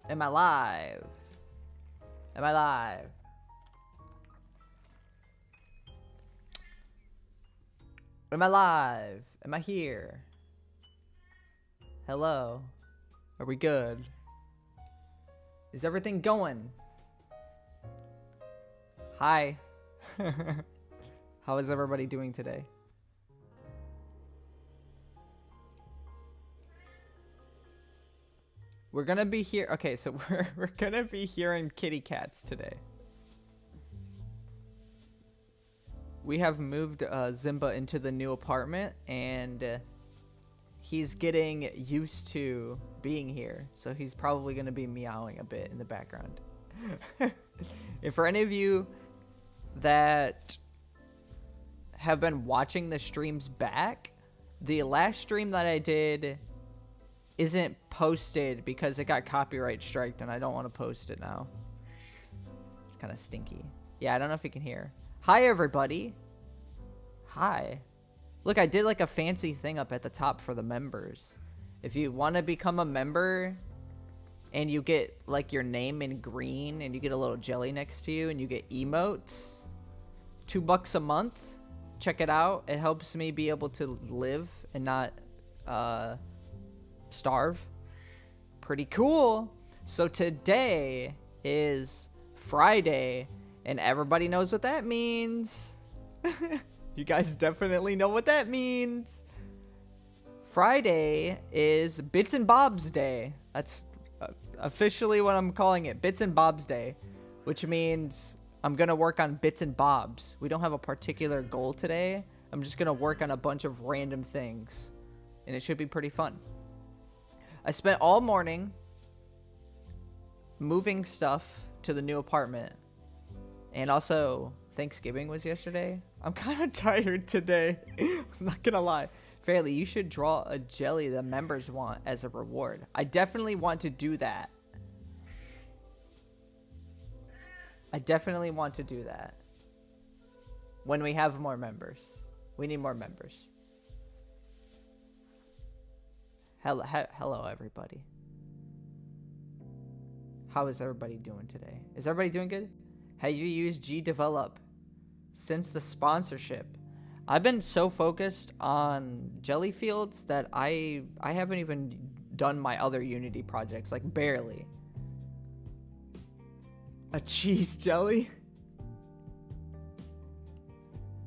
Am I live? Am I live? Am I live? Am I here? Hello? Are we good? Is everything going? Hi. How is everybody doing today? We're gonna be here. Okay, so we're gonna be hearing kitty cats today. We have moved Zimba into the new apartment, and he's getting used to being here. So he's probably gonna be meowing a bit in the background. And for any of you that have been watching the streams back, the last stream that I did isn't posted because it got copyright striked, and I don't want to post it now. It's kind of stinky. Yeah, I don't know if you can hear. Hi, everybody. Hi. Look, I did like a fancy thing up at the top for the members. If you want to become a member and you get like your name in green and you get a little jelly next to you and you get emotes, $2 a month. Check it out. It helps me be able to live and not starve. Pretty cool. So today is Friday, and everybody knows what that means. You guys definitely know what that means. Friday is Bits and Bobs Day. That's officially what I'm calling it, Bits and Bobs Day, which means I'm gonna work on bits and bobs. We don't have a particular goal today. I'm just gonna work on a bunch of random things, and it should be pretty fun. I spent all morning moving stuff to the new apartment, and also Thanksgiving was yesterday. I'm kind of tired today. I'm not gonna lie. Fairlii, you should draw a jelly the members want as a reward. I definitely want to do that. I definitely want to do that. When we have more members. We need more members. Hello, everybody. How is everybody doing today? Is everybody doing good? Have you used GDevelop since the sponsorship? I've been so focused on jelly fields that I haven't even done my other Unity projects, like barely. A cheese jelly?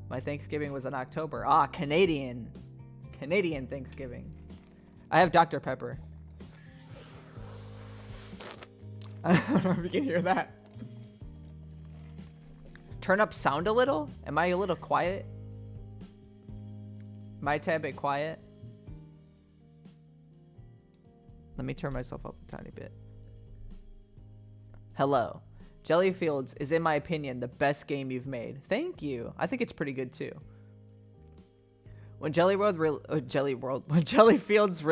My Thanksgiving was in October. Ah, Canadian Thanksgiving. I have Dr. Pepper. I don't know if you can hear that. Turn up sound a little? Am I a little quiet? Am I a tad bit quiet? Let me turn myself up a tiny bit. Hello. Jellyfields is, in my opinion, the best game you've made. Thank you. I think it's pretty good too. When when Jellyfields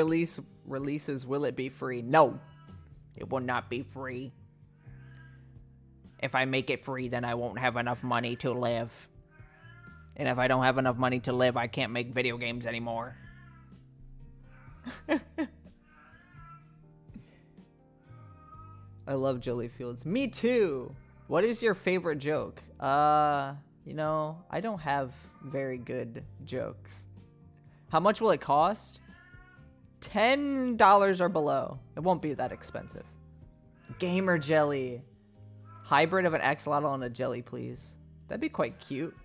releases, will it be free? No, it will not be free. If I make it free, then I won't have enough money to live. And if I don't have enough money to live, I can't make video games anymore. I love Jellyfields. Me too. What is your favorite joke? You know, I don't have very good jokes. How much will it cost? $10 or below. It won't be that expensive. Gamer jelly. Hybrid of an axolotl and a jelly, please. That'd be quite cute.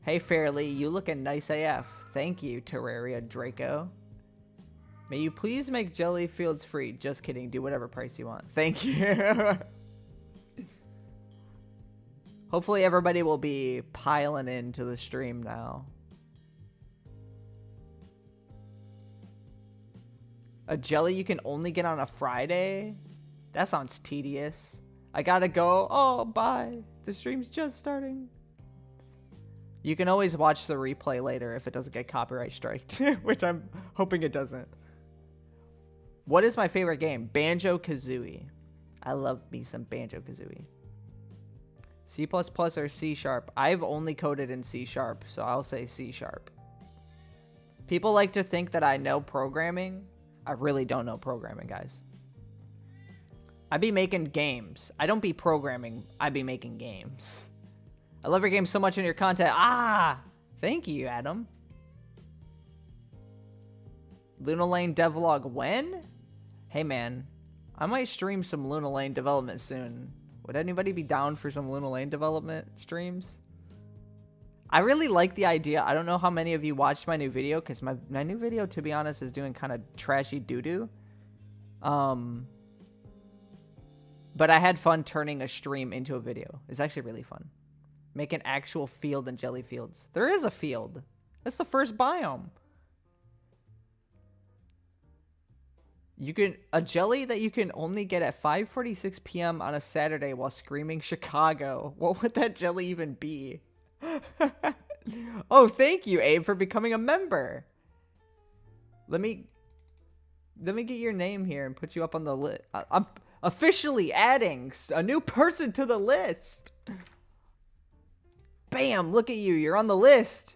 Hey, Fairlii, you looking nice AF. Thank you, Terraria Draco. May you please make Jellyfields free. Just kidding. Do whatever price you want. Thank you. Hopefully everybody will be piling into the stream now. A jelly you can only get on a Friday? That sounds tedious. I gotta go. Oh, bye. The stream's just starting. You can always watch the replay later if it doesn't get copyright striked, which I'm hoping it doesn't. What is my favorite game? Banjo-Kazooie. I love me some Banjo-Kazooie. C++ or C#? I've only coded in C#, so I'll say C#. People like to think that I know programming. I really don't know programming, guys. I be making games. I don't be programming. I be making games. I love your game so much in your content. Ah! Thank you, Adam. Luna Lane devlog when? Hey, man. I might stream some Luna Lane development soon. Would anybody be down for some Luna Lane development streams? I really like the idea. I don't know how many of you watched my new video, because my new video, to be honest, is doing kind of trashy doo-doo. But I had fun turning a stream into a video. It's actually really fun. Make an actual field in jelly fields. There is a field. That's the first biome. You can a jelly that you can only get at 5:46 p.m. on a Saturday while screaming Chicago. What would that jelly even be? Oh, thank you, Abe, for becoming a member. Let me get your name here and put you up on the list. I'm officially adding a new person to the list. Bam, look at you. You're on the list.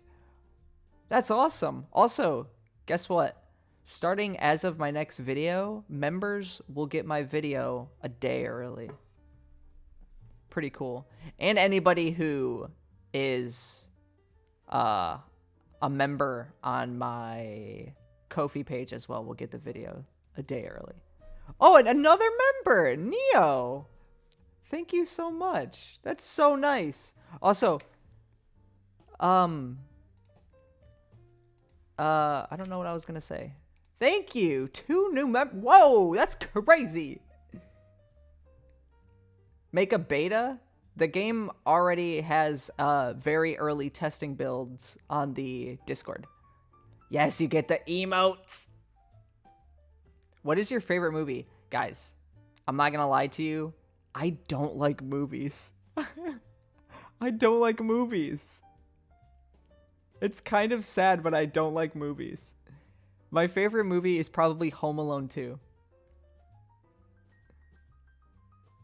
That's awesome. Also, guess what? Starting as of my next video, members will get my video a day early. Pretty cool. And anybody who is a member on my Ko-fi page as well will get the video a day early. Oh, and another member, Neo. Thank you so much. That's so nice. Also, I don't know what I was gonna say. Thank you. 2 new members. Whoa, that's crazy. Make a beta? The game already has very early testing builds on the Discord. Yes, you get the emotes. What is your favorite movie? Guys, I'm not gonna lie to you. I don't like movies. I don't like movies. It's kind of sad, but I don't like movies. My favorite movie is probably Home Alone 2.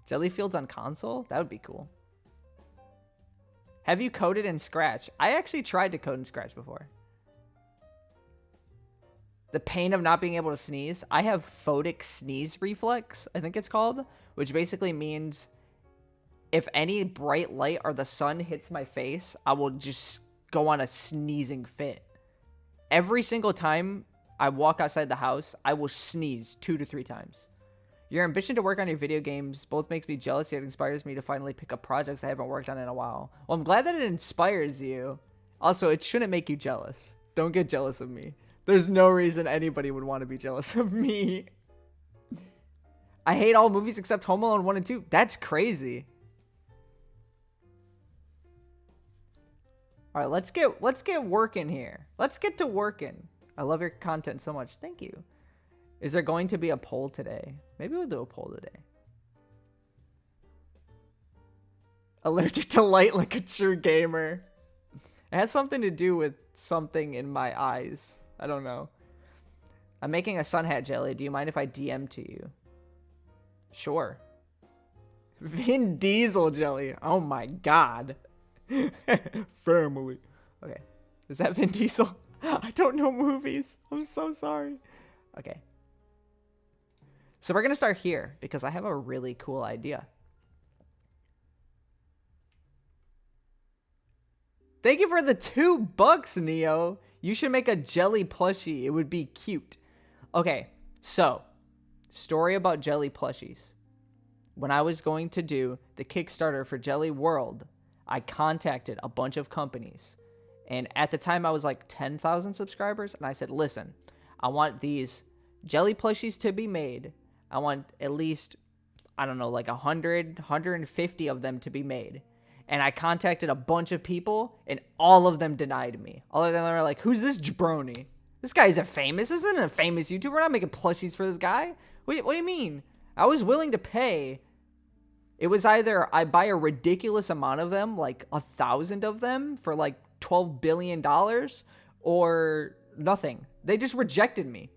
Jellyfields on console? That would be cool. Have you coded in Scratch? I actually tried to code in Scratch before. The pain of not being able to sneeze. I have photic sneeze reflex, I think it's called, which basically means if any bright light or the sun hits my face, I will just go on a sneezing fit. Every single time I walk outside the house, I will sneeze 2 to 3 times. Your ambition to work on your video games both makes me jealous, yet inspires me to finally pick up projects I haven't worked on in a while. Well, I'm glad that it inspires you. Also, it shouldn't make you jealous. Don't get jealous of me. There's no reason anybody would want to be jealous of me. I hate all movies except Home Alone 1 and 2. That's crazy. All right, let's get working here. Let's get to working. I love your content so much. Thank you. Is there going to be a poll today? Maybe we'll do a poll today. Allergic to light like a true gamer. It has something to do with something in my eyes. I don't know. I'm making a sun hat jelly. Do you mind if I DM to you? Sure. Vin Diesel jelly. Oh my god. Family. Okay. Is that Vin Diesel? I don't know movies. I'm so sorry. Okay. So we're going to start here because I have a really cool idea. Thank you for the $2, Neo. You should make a jelly plushie. It would be cute. Okay, so story about jelly plushies. When I was going to do the Kickstarter for Jelly World, I contacted a bunch of companies. And at the time, I was like 10,000 subscribers. And I said, listen, I want these jelly plushies to be made. I want at least, I don't know, like 100, 150 of them to be made. And I contacted a bunch of people, and all of them denied me. All of them were like, who's this jabroni? This guy isn't famous. This isn't a famous YouTuber. We're not making plushies for this guy. What do you mean? I was willing to pay. It was either I buy a ridiculous amount of them, like 1,000 of them for like $12 billion, or nothing. They just rejected me.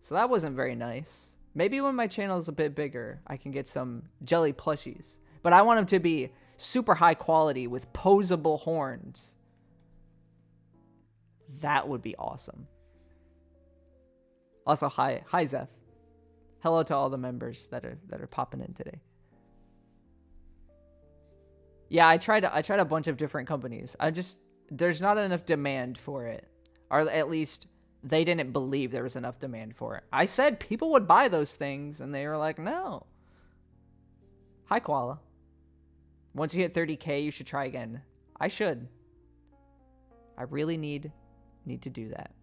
So that wasn't very nice. Maybe when my channel is a bit bigger, I can get some jelly plushies. But I want them to be super high quality with posable horns. That would be awesome. Also, hi Zeth. Hello to all the members that are popping in today. Yeah, I tried a bunch of different companies. There's not enough demand for it. Or at least they didn't believe there was enough demand for it. I said people would buy those things and they were like, "No." Hi Koala. Once you hit 30K, you should try again. I should. I really need to do that.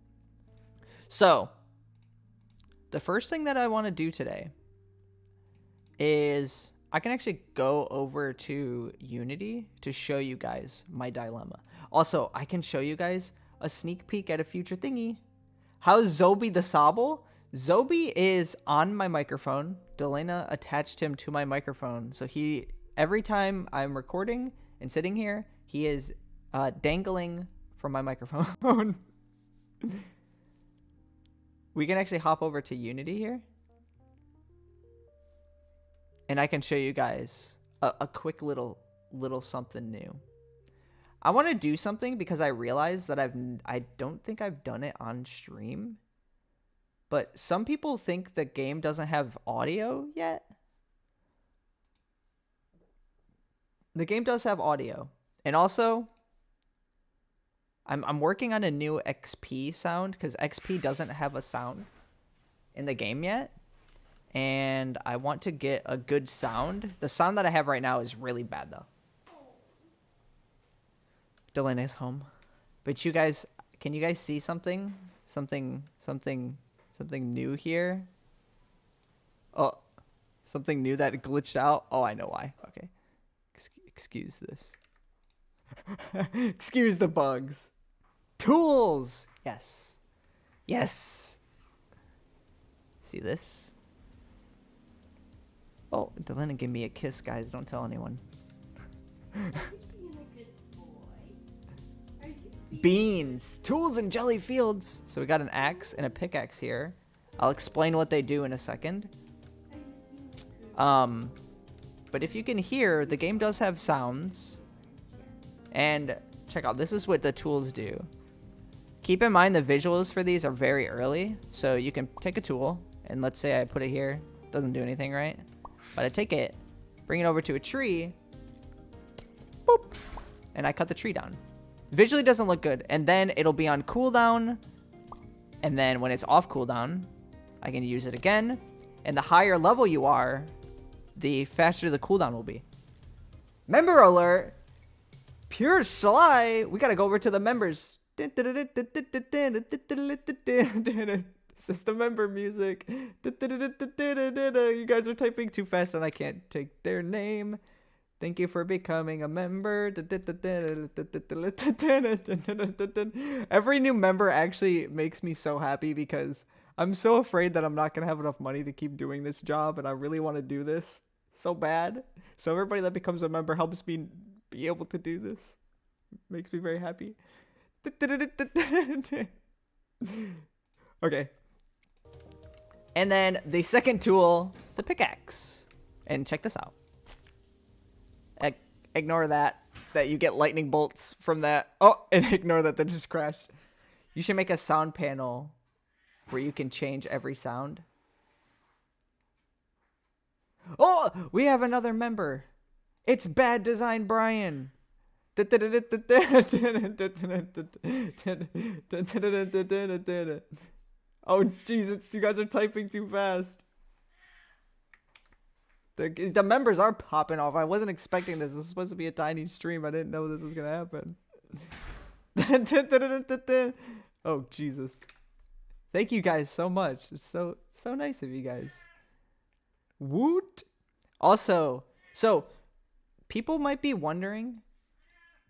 So, the first thing that I want to do today is I can actually go over to Unity to show you guys my dilemma. Also, I can show you guys a sneak peek at a future thingy. How's Zobi the Sobble? Zobi is on my microphone. Delena attached him to my microphone. So every time I'm recording and sitting here, he is dangling from my microphone. We can actually hop over to Unity here. And I can show you guys a quick little something new. I want to do something because I realized that I don't think I've done it on stream. But some people think the game doesn't have audio yet. The game does have audio. And also, I'm working on a new XP sound because XP doesn't have a sound in the game yet. And I want to get a good sound. The sound that I have right now is really bad though. Delena's home. But you guys, can you guys see something? Something new here? Oh, something new that glitched out? Oh, I know why. Okay. Excuse this. Excuse the bugs. Tools! Yes. Yes. See this? Oh, Delena gave me a kiss, guys. Don't tell anyone. Beans, tools, and jelly fields. So we got an axe and a pickaxe here. I'll explain what they do in a second. But if you can hear, the game does have sounds. And check out, this is what the tools do. Keep in mind the visuals for these are very early. So you can take a tool, and let's say I put it here. Doesn't do anything, right? But I take it, bring it over to a tree, boop, and I cut the tree down. Visually doesn't look good, and then it'll be on cooldown, and then when it's off cooldown, I can use it again, and the higher level you are, the faster the cooldown will be. Member alert! Pure Sly! We gotta go over to the members. This is the member music. You guys are typing too fast and I can't take their name. Thank you for becoming a member. Every new member actually makes me so happy because I'm so afraid that I'm not going to have enough money to keep doing this job, and I really want to do this so bad. So everybody that becomes a member helps me be able to do this. Makes me very happy. Okay. And then the second tool is the pickaxe. And check this out. Ignore that you get lightning bolts from that. Oh, and ignore that just crashed. You should make a sound panel where you can change every sound. Oh, we have another member. It's Bad Design Brian. Oh, Jesus, you guys are typing too fast. The members are popping off. I wasn't expecting this. This is supposed to be a tiny stream. I didn't know this was going to happen. Oh, Jesus. Thank you guys so much. It's so nice of you guys. Woot. Also, so people might be wondering,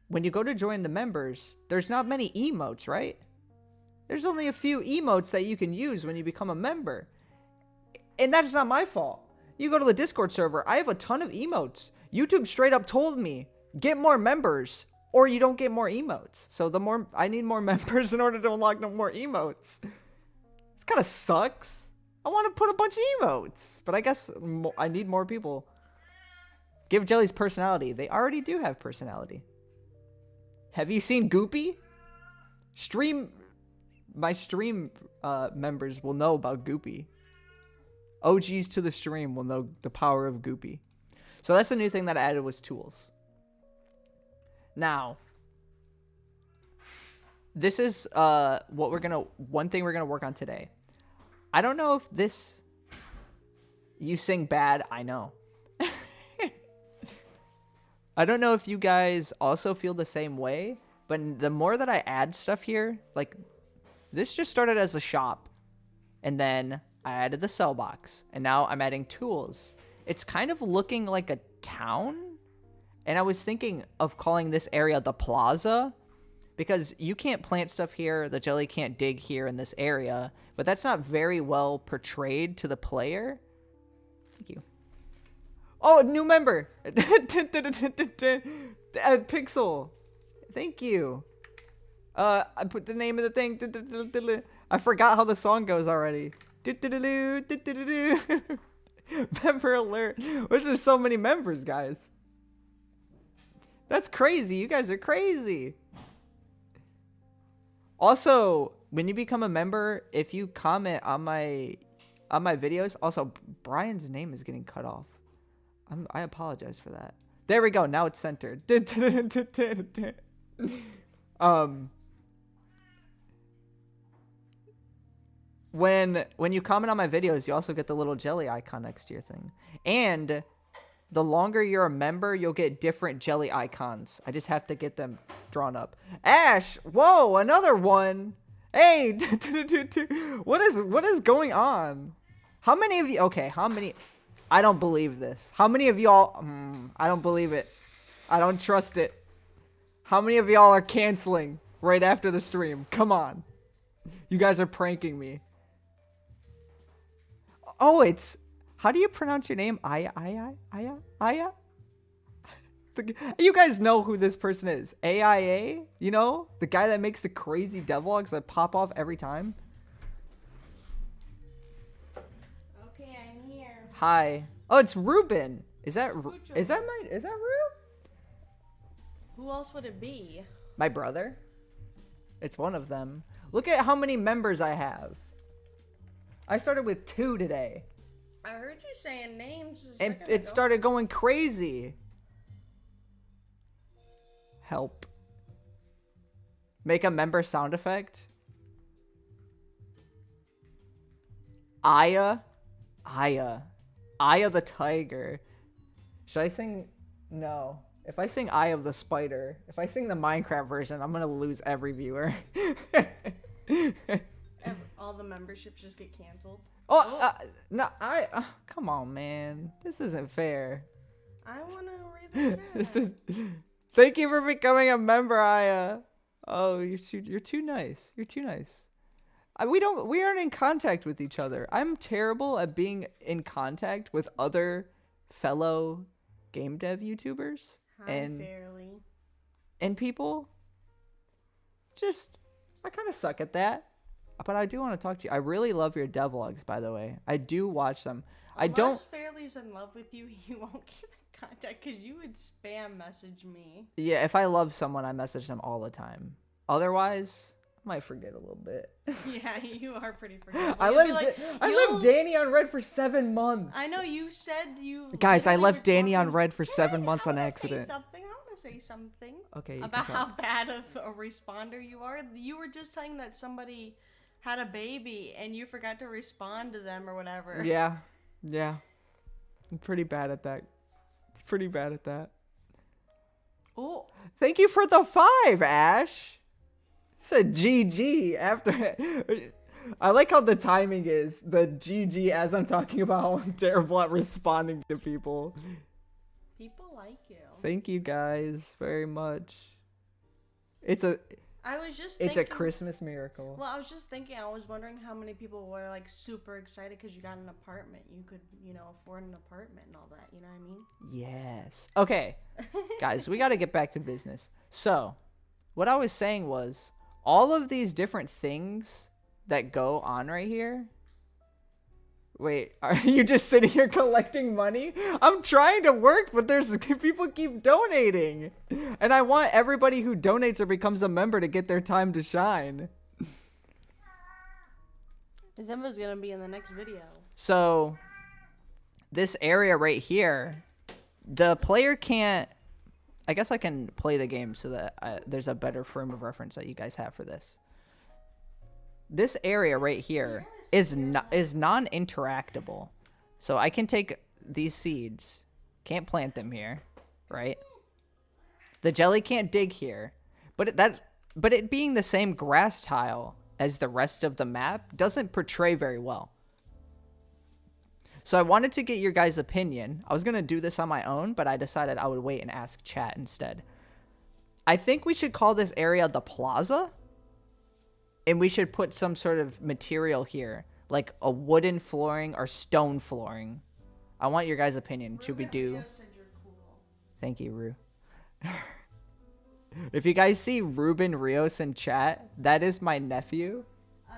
when you go to join the members, there's not many emotes, right? There's only a few emotes that you can use when you become a member. And that's not my fault. You go to the Discord server, I have a ton of emotes. YouTube straight up told me, get more members or you don't get more emotes. So I need more members in order to unlock more emotes. This kind of sucks. I want to put a bunch of emotes, but I guess I need more people. Give jellies personality. They already do have personality. Have you seen Goopy? My stream members will know about Goopy. OGs to the stream will know the power of Goopy. So that's the new thing that I added was tools. Now, this is one thing we're gonna work on today. I don't know if this, you sing bad, I know. I don't know if you guys also feel the same way, but the more that I add stuff here, like this just started as a shop, and then I added the sell box, and now I'm adding tools. It's kind of looking like a town, and I was thinking of calling this area the plaza, because you can't plant stuff here, the jelly can't dig here in this area, but that's not very well portrayed to the player. Thank you. Oh, new member! Pixel! Thank you. I put the name of the thing. I forgot how the song goes already. Member alert. Which there's so many members, guys. That's crazy. You guys are crazy. Also, when you become a member, if you comment on my videos, also Brian's name is getting cut off. I apologize for that. There we go. Now it's centered. When you comment on my videos, you also get the little jelly icon next to your thing. And the longer you're a member, you'll get different jelly icons. I just have to get them drawn up. Ash, whoa, another one. Hey, what is going on? How many of you? Okay, how many? I don't believe this. How many of y'all? I don't believe it. I don't trust it. How many of y'all are canceling right after the stream? Come on. You guys are pranking me. Oh, it's... How do you pronounce your name? Aya? You guys know who this person is. AIA? You know? The guy that makes the crazy devlogs that pop off every time? Okay, I'm here. Hi. Oh, it's Ruben. Is that Rube? Who else would it be? My brother. It's one of them. Look at how many members I have. I started with 2 today. I heard you saying names. And it started going crazy. Help. Make a member sound effect. Aya the tiger. Should I sing? No. If I sing Eye of the Spider, if I sing the Minecraft version, I'm gonna lose every viewer. All the memberships just get canceled. No, come on, man. This isn't fair. I wanna read the chat. Thank you for becoming a member, Aya. Oh, you're too nice. You're too nice. We aren't in contact with each other. I'm terrible at being in contact with other fellow game dev YouTubers. Hi, Fairlii. And people. I kind of suck at that. But I do want to talk to you. I really love your devlogs, by the way. I do watch them. Unless Fairlii's in love with you, he won't keep in contact because you would spam message me. Yeah, if I love someone, I message them all the time. Otherwise, I might forget a little bit. Yeah, you are pretty forgetful. I left Danny on red for 7 months. I know you said you. Guys, I left Danny on red for 7 months on accident. I want to say something. Okay. About how bad of a responder you are. You were just saying that somebody had a baby and you forgot to respond to them or whatever. Yeah. I'm pretty bad at that. Oh. Thank you for the 5, Ash. It said GG after. I like how the timing is. The GG as I'm talking about how I'm terrible at responding to people. People like you. Thank you guys very much. I was just thinking, it's a Christmas miracle. Well, I was just thinking, I was wondering how many people were like super excited because you got an apartment. You could, afford an apartment and all that. You know what I mean? Yes. Okay. Guys, we got to get back to business. So, what I was saying was all of these different things that go on right here. Wait, are you just sitting here collecting money? I'm trying to work, but people keep donating. And I want everybody who donates or becomes a member to get their time to shine. Zimba's gonna be in the next video. So, this area right here, the player can't. I guess I can play the game so that there's a better frame of reference that you guys have for this. This area right here is non-interactable. So I can take these seeds, can't plant them here, right? The jelly can't dig here, but it being the same grass tile as the rest of the map doesn't portray very well. So I wanted to get your guys' opinion. I was going to do this on my own, but I decided I would wait and ask chat instead. I think we should call this area the plaza. And we should put some sort of material here, like a wooden flooring or stone flooring. I want your guys' opinion. Should we do... Rio said you're cool. Thank you, Ru. If you guys see Ruben Rios in chat, that is my nephew.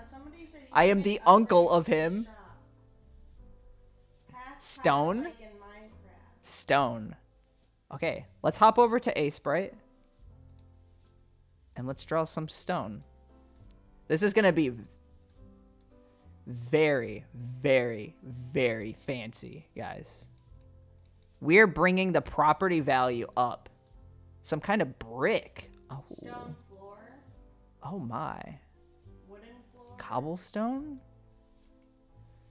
Somebody said I am the uncle of him. Stone? Like in Minecraft. Stone. Okay, let's hop over to A Sprite. And let's draw some stone. This is going to be very, very, very fancy, guys. We're bringing the property value up. Some kind of brick. Oh. Stone floor. Oh my. Wooden floor. Cobblestone?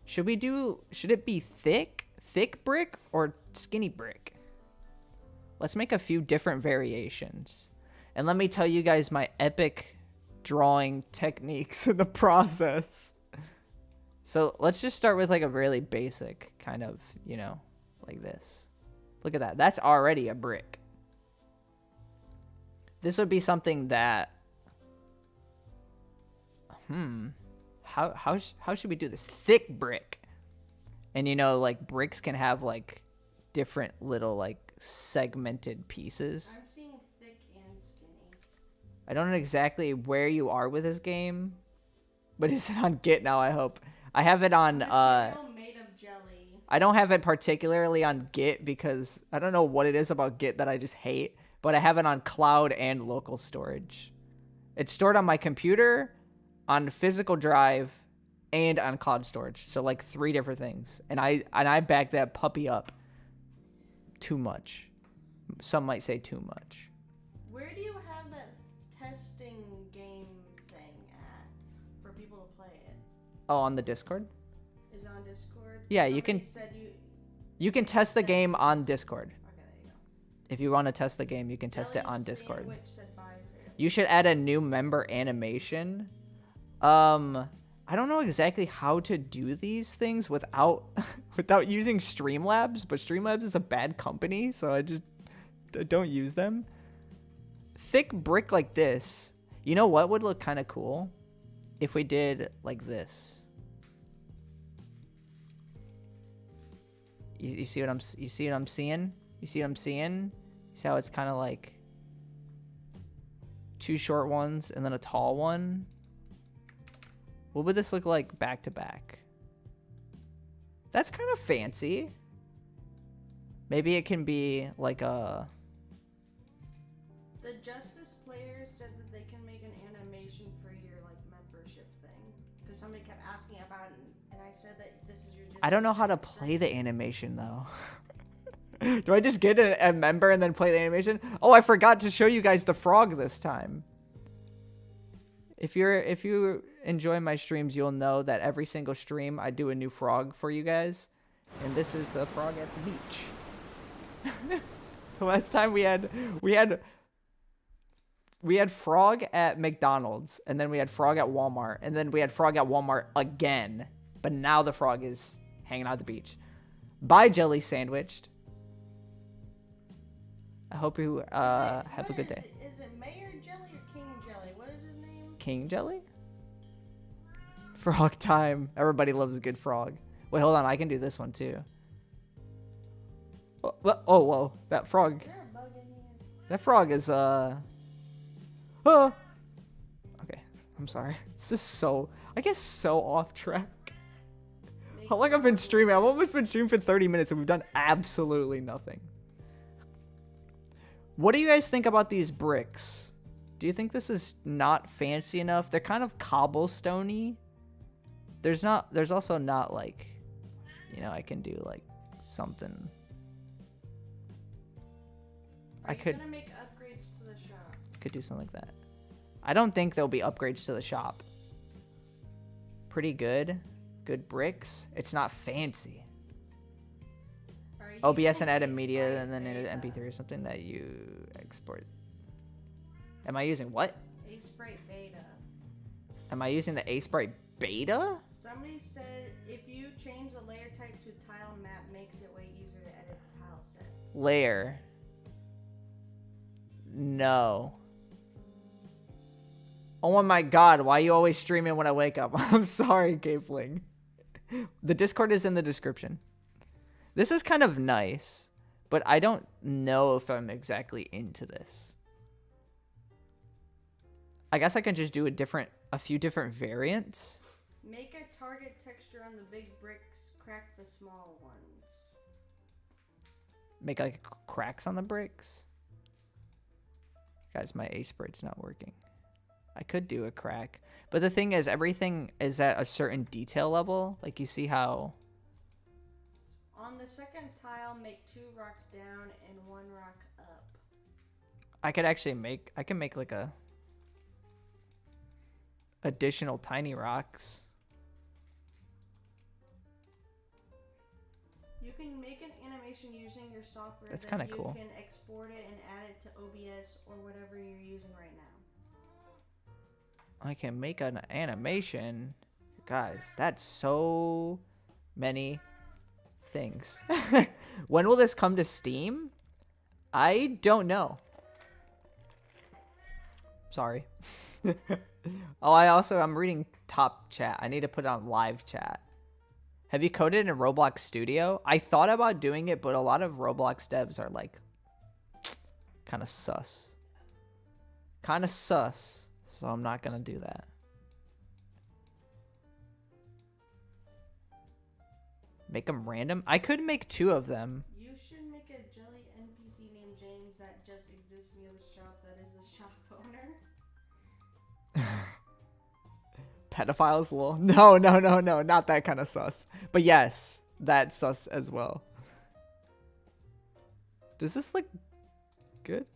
Should it be thick brick or skinny brick? Let's make a few different variations. And let me tell you guys my epic drawing techniques in the process. So let's just start with like a really basic kind of, you know, like this. Look at that. That's already a brick. This would be something that, how should we do this? Thick brick. And you know, like bricks can have like different little like segmented pieces. I'm seeing thick and skinny. I don't know exactly where you are with this game, but is it on Git now? I hope. I have it on. Material made of jelly. I don't have it particularly on Git because I don't know what it is about Git that I just hate. But I have it on cloud and local storage. It's stored on my computer, on physical drive, and on cloud storage. So like 3 different things. And I back that puppy up too much. Some might say too much. Where do you have that testing game thing at for people to play it? Oh, on the Discord? Is it on Discord? Yeah, you can. You can test the game on Discord. If you want to test the game, you can test it on Discord. You should add a new member animation. I don't know exactly how to do these things without using Streamlabs, but Streamlabs is a bad company, so I just don't use them. Thick brick like this. You know what would look kind of cool? If we did like this. You see what I'm seeing? You see what I'm seeing? See how it's kind of like 2 short ones and then a tall one? What would this look like back to back? That's kind of fancy. Maybe it can be like a... The Justice players said that they can make an animation for your like membership thing. Because somebody kept asking about it and I said that this is your Justice. I don't know how to play the animation though. Do I just get a member and then play the animation? Oh, I forgot to show you guys the frog this time. If you enjoy my streams, you'll know that every single stream I do a new frog for you guys. And this is a frog at the beach. The last time we had frog at McDonald's, and then we had frog at Walmart, and then we had frog at Walmart again. But now the frog is hanging out at the beach. Bye, Jelly Sandwiched. I hope you have a good day. Is it Mayor Jelly or King Jelly? What is his name? King Jelly? Frog time. Everybody loves a good frog. Wait, hold on. I can do this one too. Oh, whoa. That frog. Is there a bug in here? That frog is, Okay. I'm sorry. It's just so... I get so off track. How long I've been streaming? I've almost been streaming for 30 minutes and we've done absolutely nothing. What do you guys think about these bricks? Do you think this is not fancy enough? They're kind of cobblestone-y. There's also not like, you know, I can do like something. Are I you could gonna make upgrades to the shop? could do something like that. I don't think there'll be upgrades to the shop. Pretty good. Good bricks. It's not fancy. Are you OBS using and edit a media sprite and then edit beta? MP3 or something that you export. Am I using what? A sprite beta. Am I using the A-Sprite beta? Somebody said if you change the layer type to tile map, makes it way easier to edit tile sets. Layer. No. Oh my god, why are you always streaming when I wake up? I'm sorry, Capeling. The Discord is in the description. This is kind of nice, but I don't know if I'm exactly into this. I guess I can just do a few different variants. Make a target texture on the big bricks, crack the small ones. Make like cracks on the bricks. Guys, my A-Sprite's not working. I could do a crack. But the thing is, everything is at a certain detail level. Like, you see how... On the second tile, make 2 rocks down and 1 rock up. I could actually make... I can make, like, a... additional tiny rocks. You can make an animation using your software. That's that kinda cool. You can export it and add it to OBS or whatever you're using right now. I can make an animation. Guys, that's so many things. When will this come to Steam? I don't know. Sorry. Oh, I'm reading top chat. I need to put it on live chat. Have you coded in Roblox Studio? I thought about doing it, but a lot of Roblox devs are like kind of sus. Kind of sus. So I'm not going to do that. Make them random? I could make 2 of them. You should make a jelly NPC named James that just exists near the shop that is the shop owner. Pedophiles, lol. No, not that kind of sus. But yes, that's sus as well. Does this look good?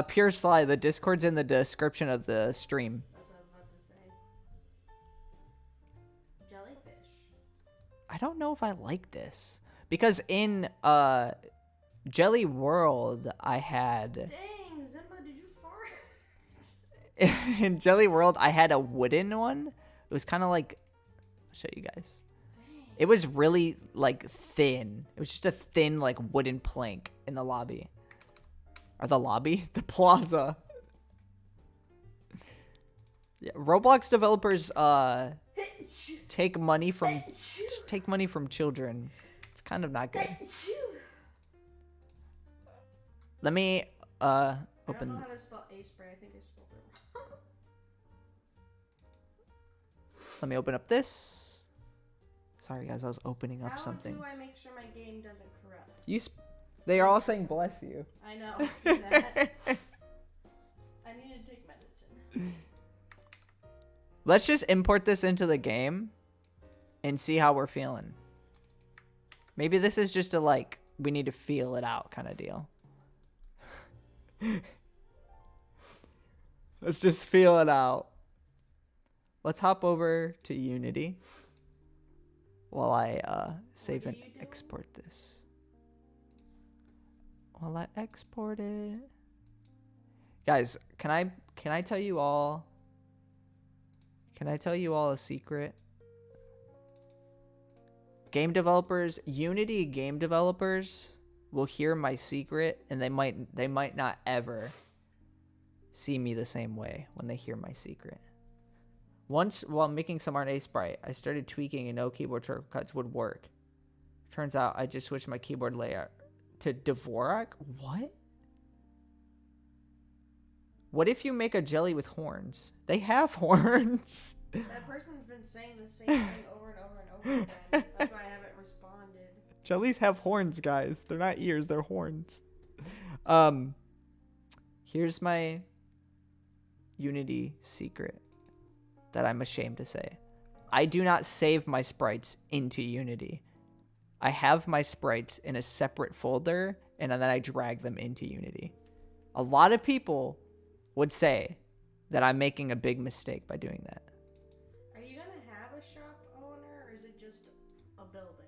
Pure Sly, the Discord's in the description of the stream. That's what I was about to say. Jellyfish. I don't know if I like this. Because in Jelly World, I had... Dang, Zimba, did you fart? In Jelly World, I had a wooden one. It was kind of like... I'll show you guys. Dang. It was really, like, thin. It was just a thin, like, wooden plank in the lobby. Or the lobby? The plaza. Yeah, Roblox developers, take money from children. It's kind of not good. Let me, I don't open... know how to spell A-spray. I think I spelled it wrong. Let me open up this. Sorry, guys, I was opening up something. How do I make sure my game doesn't corrupt? They are all saying bless you. I know. I've seen that. I need to take medicine. Let's just import this into the game and see how we're feeling. Maybe this is just a, like, we need to feel it out kind of deal. Let's just feel it out. Let's hop over to Unity while I save and export this. While I export it. Guys, can I tell you all? Can I tell you all a secret? Game developers, Unity game developers will hear my secret and they might not ever see me the same way when they hear my secret. Once while making some RNA sprite, I started tweaking and no keyboard shortcuts would work. Turns out I just switched my keyboard layout to Dvorak? What? What if you make a jelly with horns? They have horns. That person's been saying the same thing over and over and over again. That's why I haven't responded. Jellies have horns, guys. They're not ears, they're horns. Here's my Unity secret that I'm ashamed to say. I do not save my sprites into Unity. I have my sprites in a separate folder, and then I drag them into Unity. A lot of people would say that I'm making a big mistake by doing that. Are you gonna have a shop owner, or is it just a building?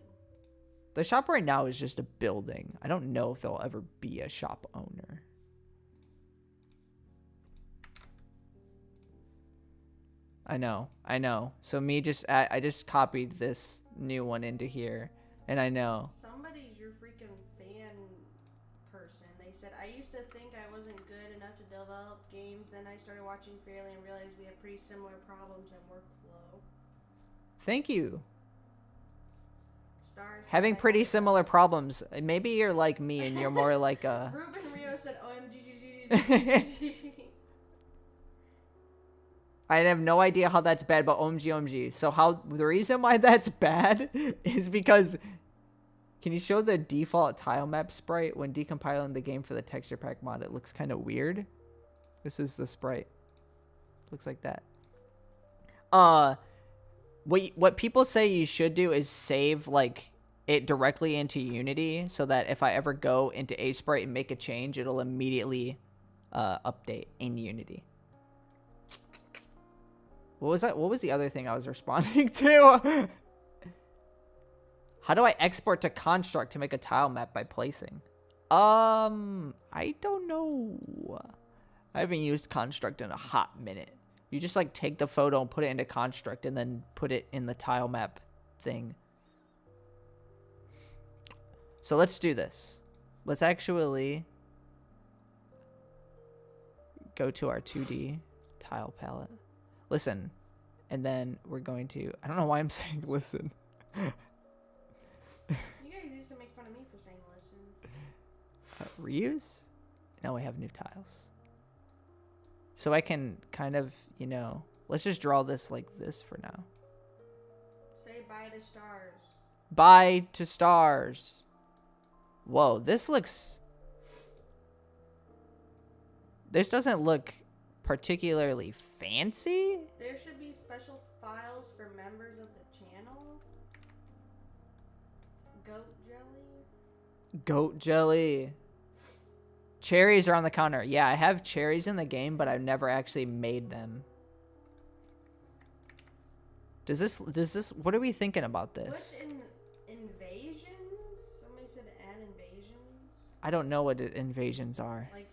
The shop right now is just a building. I don't know if there'll ever be a shop owner. I know. So I just copied this new one into here, and I know. Somebody's your freaking fan person. They said, I used to think I wasn't good enough to develop games, then I started watching Fairlii and realized we have pretty similar problems and workflow. Thank you. Stars Having said, pretty similar problems. Maybe you're like me and you're more like a... Ruben Rio said, OMG. I have no idea how that's bad, but OMG. So the reason why that's bad is because... Can you show the default tile map sprite? When decompiling the game for the texture pack mod, it looks kind of weird. This is the sprite. Looks like that. What people say you should do is save like it directly into Unity, so that if I ever go into a sprite and make a change, it'll immediately update in Unity. What was that? What was the other thing I was responding to? How do I export to construct to make a tile map by placing? I don't know. I haven't used construct in a hot minute. You just like take the photo and put it into construct and then put it in the tile map thing. So let's do this. Let's actually go to our 2D tile palette. Listen. And then we're going to... I don't know why I'm saying listen. You guys used to make fun of me for saying listen. Reuse? Now we have new tiles. So I can kind of, you know... Let's just draw this like this for now. Say bye to stars. Bye to stars. Whoa, this looks... This doesn't look particularly fancy. There should be special files for members of the channel. Goat jelly. Goat jelly. Cherries are on the counter. Yeah, I have cherries in the game, but I've never actually made them. Does this, what are we thinking about this? What's invasions? Somebody said add invasions. I don't know what invasions are. Like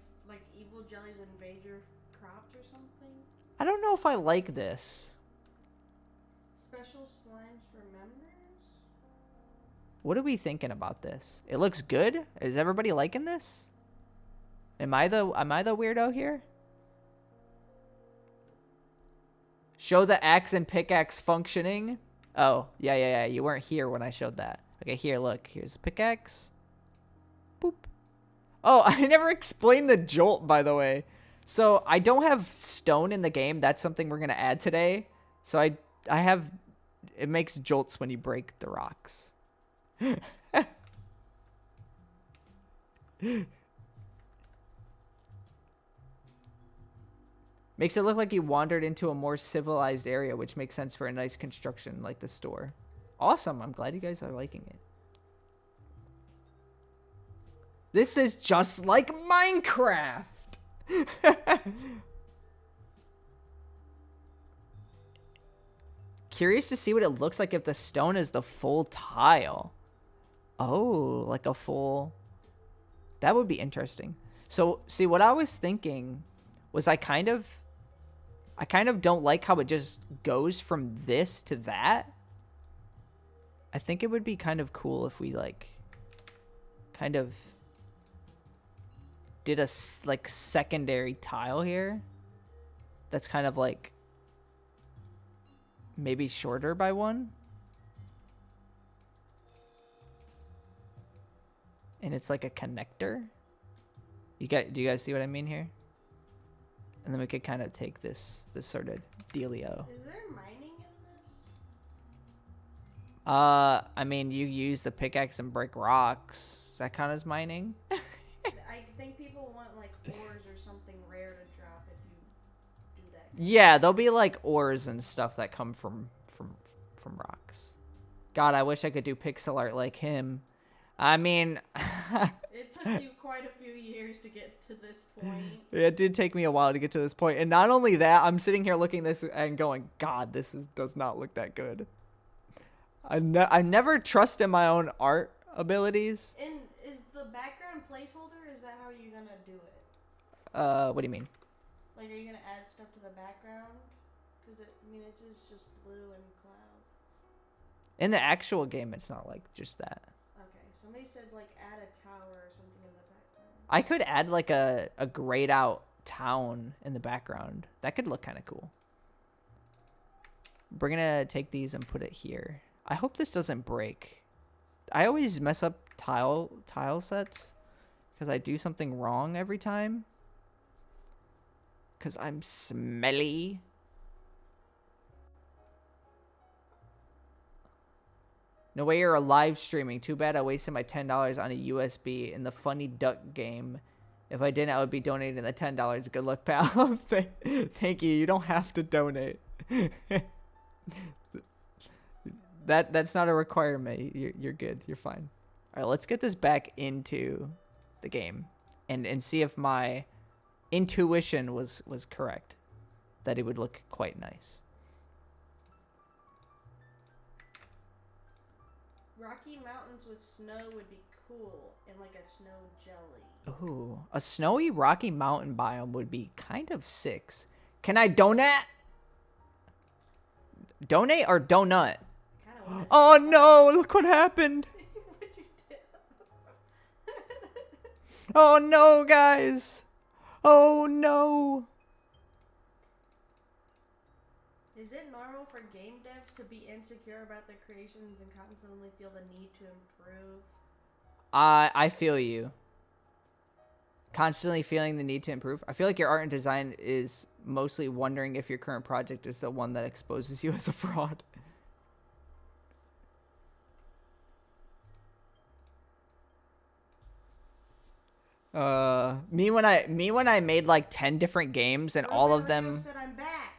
evil jellies invade your crops or something? I don't know if I like this. Special slimes for members? What are we thinking about this? It looks good. Is everybody liking this? Am I the weirdo here? Show the axe and pickaxe functioning. Oh, yeah. You weren't here when I showed that. Okay, here, look. Here's the pickaxe. Boop. Oh, I never explained the jolt, by the way. So I don't have stone in the game. That's something we're going to add today. So I have... It makes jolts when you break the rocks. Makes it look like you wandered into a more civilized area, which makes sense for a nice construction like the store. Awesome. I'm glad you guys are liking it. This is just like Minecraft. Curious to see what it looks like if the stone is the full tile. Oh, like a full... That would be interesting. So, see, what I was thinking was I kind of don't like how it just goes from this to that. I think it would be kind of cool if we, like, kind of did a, like, secondary tile here. That's kind of, like, maybe shorter by one. And it's like a connector. Do you guys see what I mean here? And then we could kind of take this sort of dealio. Is there mining in this? I mean, you use the pickaxe and break rocks. That count as mining? I think people want like ores or something rare to drop if you do that. Yeah, there'll be like ores and stuff that come from from rocks. God, I wish I could do pixel art like him. I mean, It took you quite a few years to get to this point. it did take me a while to get to this point. And not only that, I'm sitting here looking at this and going, God, does not look that good. I never trust in my own art abilities. And is the background placeholder, is that how you're gonna do it? What do you mean? Like, are you gonna add stuff to the background? Because, it is just blue and cloud. In the actual game, it's not like just that. Okay, somebody said, like, add a tower or something in the background. I could add like a grayed out town in the background. That could look kind of cool. We're gonna take these and put it here. I hope this doesn't break. I always mess up tile sets because I do something wrong every time. Because I'm smelly. No way you're live streaming. Too bad I wasted my $10 on a USB in the Funny Duck game. If I didn't, I would be donating the $10. Good luck, pal. Thank you. You don't have to donate. That's not a requirement. You're good. You're fine. All right, let's get this back into the game and see if my intuition was correct, that it would look quite nice. Rocky Mountains with snow would be cool, and like a snow jelly. Ooh, a snowy Rocky Mountain biome would be kind of sick. Can I donate? Donate or donut? Oh no, look what happened. What'd you do? Oh no, guys. Oh no. Is it normal for game devs to be insecure about their creations and constantly feel the need to improve? I feel you. Constantly feeling the need to improve. I feel like your art and design is mostly wondering if your current project is the one that exposes you as a fraud. Me when I made like 10 different games and all of them Said I'm back.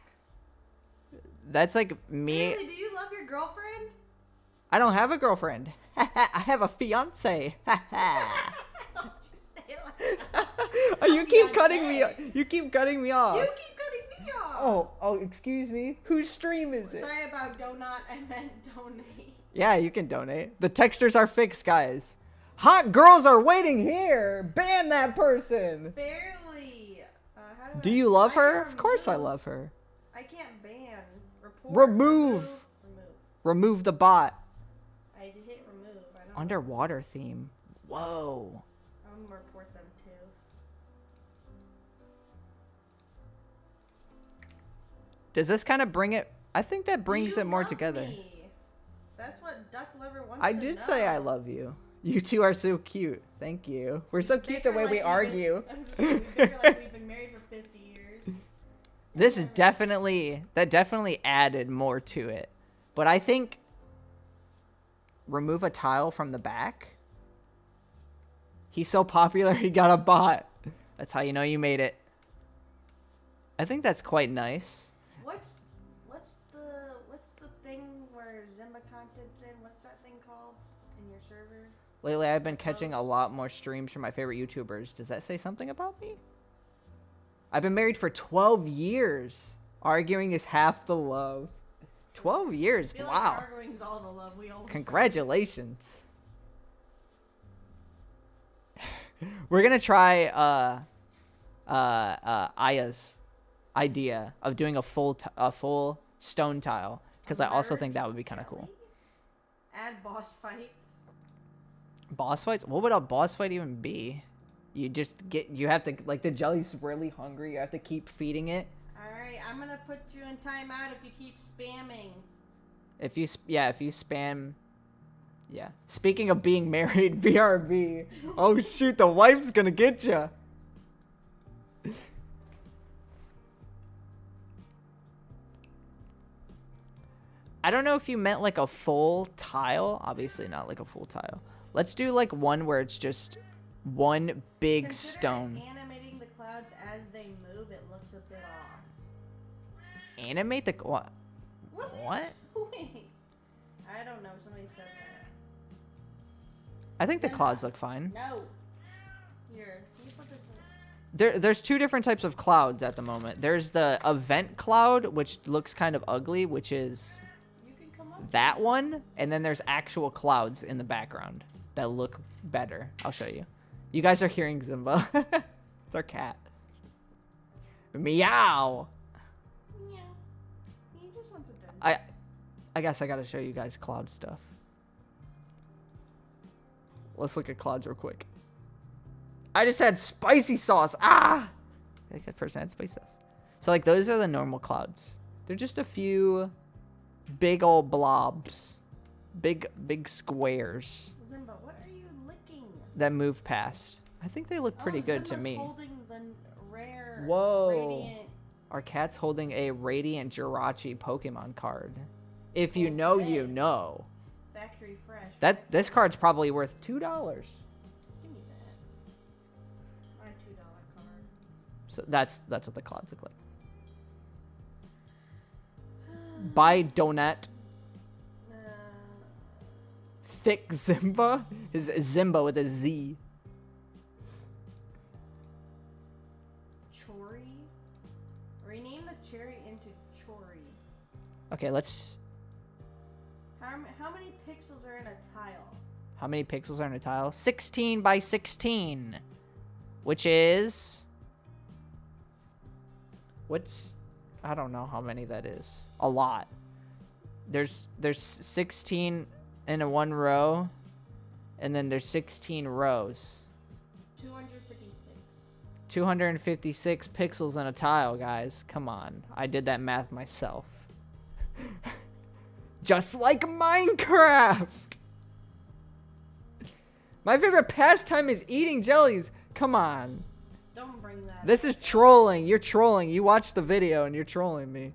That's like me. Really, do you love your girlfriend? I don't have a girlfriend. I have a fiance. Oh, you keep cutting me. You keep cutting me off. You keep cutting me off. Oh, excuse me. Whose stream is it? Sorry about donut. I meant donate. Yeah, you can donate. The textures are fixed, guys. Hot girls are waiting here. Ban that person. Barely. Do you love her? Of course I love her. I can't ban. Report. Remove. Remove the bot. I did hit remove. I don't Underwater theme. Whoa. I'm gonna report them too. Does this kind of bring it? I think that brings it more together. Me? That's what Duck Lover wants I to did know. say I love you. You two are so cute. Thank you. We're so cute the way we argue. We bicker like we've been married for 50 years. This is definitely added more to it. But I think remove a tile from the back. He's so popular he got a bot. That's how you know you made it. I think that's quite nice. What's the thing where Zimba content's in? What's that thing called in your server? Lately I've been catching a lot more streams from my favorite YouTubers. Does that say something about me? I've been married for 12 years. Arguing is half the love. 12 years. I feel Wow. like arguing's all the love we always Congratulations. We're going to try Aya's idea of doing a full stone tile because I also think that would be kind of cool. Add boss fights. Boss fights? What would a boss fight even be? You have to, like, the jelly's really hungry. You have to keep feeding it. Alright, I'm gonna put you in timeout if you keep spamming. If you spam. Yeah. Speaking of being married, BRB. Oh, shoot, the wife's gonna get ya. I don't know if you meant like a full tile. Obviously not like a full tile. Let's do like one where it's just one big Consider stone. Animating the clouds as they move, it looks a bit off. Animate the what? What? What? Wait. I don't know. Somebody said that. I think the Simba. clouds look fine. No. Here, can you put this in? There's two different types of clouds at the moment. There's the event cloud, which looks kind of ugly, which is You can come up. that one. And then there's actual clouds in the background that look better. I'll show you. You guys are hearing Zimba. It's our cat. Meow. Yeah. He just wants a done. I guess I gotta show you guys cloud stuff. Let's look at clouds real quick. I just had spicy sauce. Ah! I think that person had spicy sauce. So, like, those are the normal clouds. They're just a few big old blobs. Big squares Zimba, what are you licking? that move past. I think they look pretty good to Zimba's me. Holding the rare. Whoa. Radiant. Our cat's holding a Radiant Jirachi Pokemon card. If you know, you know. Factory fresh. This card's probably worth $2. Give me that. My $2 card. So that's what the clouds look like. Buy donut. Thick Zimba is Zimba with a Z. Chori. Rename the cherry into Chori. Okay, let's. How many pixels are in a tile? How many pixels are in a tile? 16 by 16, which is. What's? I don't know how many that is. A lot. There's 16 in a one row, and then there's 16 rows. 256. 256 pixels in a tile, guys. Come on. I did that math myself. Just like Minecraft. My favorite pastime is eating jellies. Come on. Don't bring that. This is trolling. You're trolling. You watched the video and you're trolling me.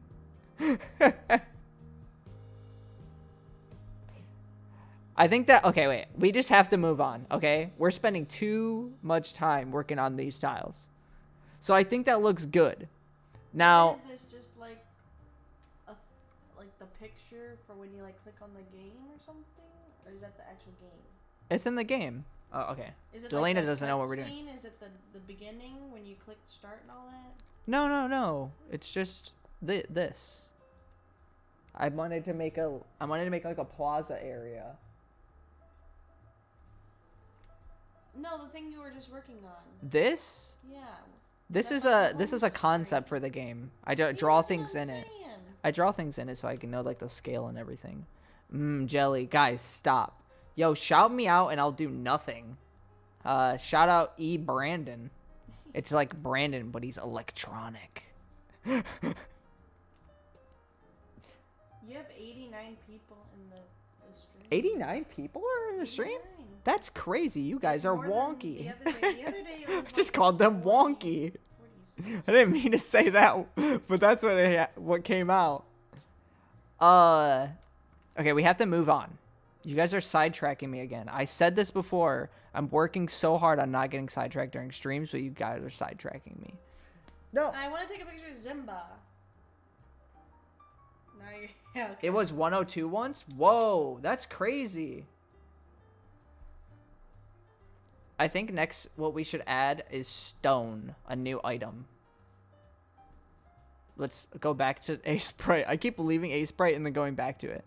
I think that, okay, wait. We just have to move on, okay? We're spending too much time working on these tiles. So I think that looks good. Now, Is this just like the picture for when you like click on the game or something? Or is that the actual game? it's in the game. Oh, okay. Is it Delana like the doesn't know what we're doing. cutscene? Is it the beginning when you click start and all that? No. It's just this. I wanted to make like a plaza area. No, the thing you were just working on. This? Yeah. This That's is like a the this whole is a concept screen. for the game. I Yeah, draw that's what things I'm in it. saying. I draw things in it so I can know like the scale and everything. Jelly. Guys, stop. Yo, shout me out and I'll do nothing. Shout out E. Brandon. It's like Brandon, but he's electronic. You have 89 people in the stream. 89 people are in the stream? 89. That's crazy. You guys It's are more than wonky. The other day it was Just like called them 40, wonky. 46. I didn't mean to say that, but that's what came out. Okay, we have to move on. You guys are sidetracking me again. I said this before. I'm working so hard on not getting sidetracked during streams, but you guys are sidetracking me. No. I want to take a picture of Zimba. Now you're... Yeah, okay. It was 102 once? Whoa, that's crazy. I think next what we should add is stone, a new item. Let's go back to Ace Sprite. I keep leaving Ace Sprite and then going back to it.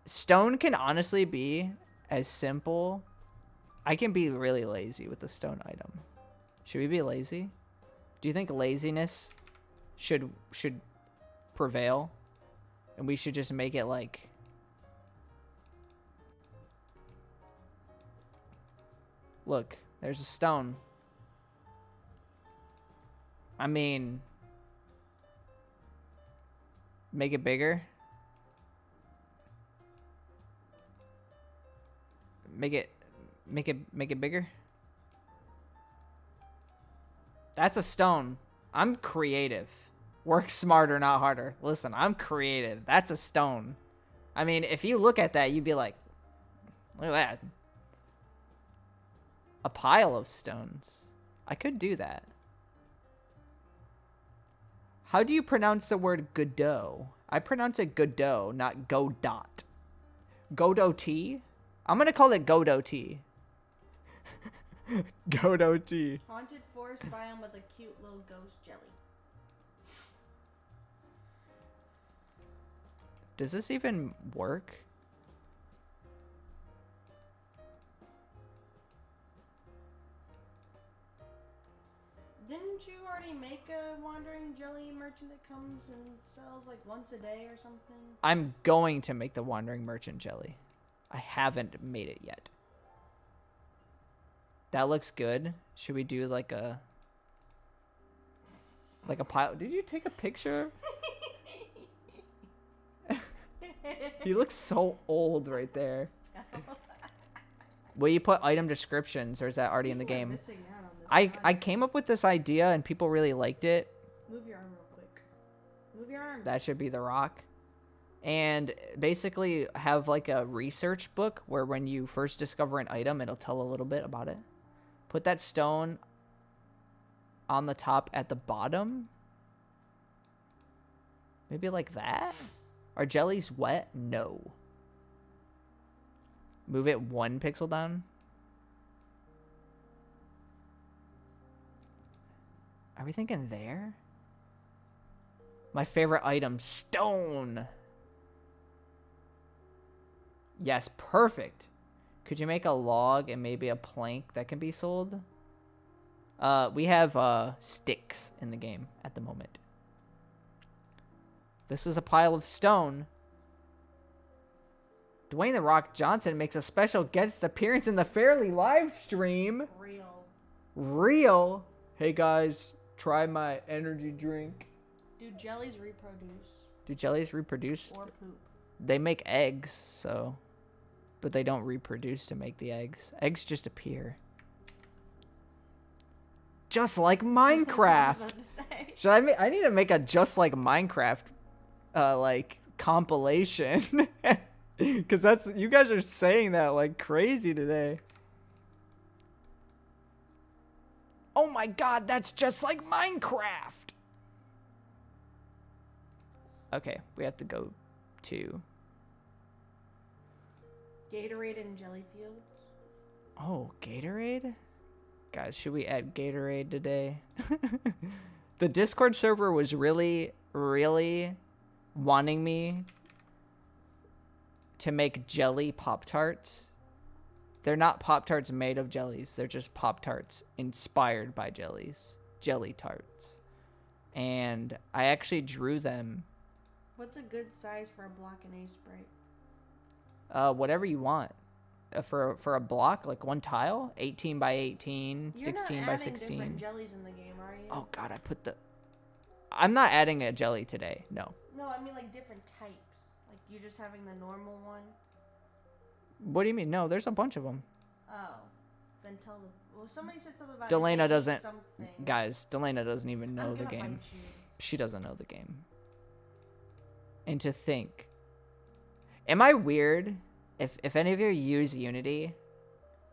Stone can honestly be as simple. I can be really lazy with the stone item. Should we be lazy? Do you think laziness should prevail? And we should just make it like... Look, there's a stone. I mean... Make it bigger. Make it bigger. That's a stone. I'm creative. Work smarter, not harder. Listen, I'm creative. That's a stone. I mean, if you look at that, you'd be like, look at that. A pile of stones. I could do that. How do you pronounce the word Godot? I pronounce it Godot, not Godot. Godot tea? I'm gonna call it Godot tea. Godot tea. Haunted forest biome with a cute little ghost jelly. Does this even work? Didn't you already make a wandering jelly merchant that comes and sells like once a day or something? I'm going to make the wandering merchant jelly. I haven't made it yet. That looks good. Should we do like a pile? Did you take a picture? He looks so old right there. Will you put item descriptions, or is that already in the game? Missing out on this I came up with this idea and people really liked it. Move your arm real quick. Move your arm. That should be the rock. And basically have like a research book where when you first discover an item, it'll tell a little bit about it. Put that stone on the top at the bottom. Maybe like that? Are jellies wet? No. Move it 1 pixel down. Are we thinking there? My favorite item, stone. Yes, perfect. Could you make a log and maybe a plank that can be sold? We have sticks in the game at the moment. This is a pile of stone. Dwayne "The Rock" Johnson makes a special guest appearance in the Fairlii live stream. Real. Hey guys, try my energy drink. Do jellies reproduce? Do jellies reproduce? Or poop? They make eggs, so... But they don't reproduce to make the eggs. Eggs just appear. Just like Minecraft! Should I need to make a just like Minecraft, like, compilation. Because that's... You guys are saying that like crazy today. Oh my god, that's just like Minecraft! Okay, we have to go to... Gatorade and jelly fields. Oh, Gatorade? Guys, should we add Gatorade today? The Discord server was really, really wanting me to make jelly Pop-Tarts. They're not Pop-Tarts made of jellies. They're just Pop-Tarts inspired by jellies. Jelly tarts. And I actually drew them. What's a good size for a block and A sprite? Whatever you want. For a block, like one tile, 18 by 18, 16 by 16. Different jellies in the game, are you? Oh god, I put the... I'm not adding a jelly today, no. No, I mean like different types. Like you just having the normal one. What do you mean? No, there's a bunch of them. Oh. Then tell the... Well, somebody said something about... Delana doesn't... Something. Guys, Delana doesn't even know I'm the gonna game. fight you. She doesn't know the game. And to think... Am I weird? If any of you use Unity,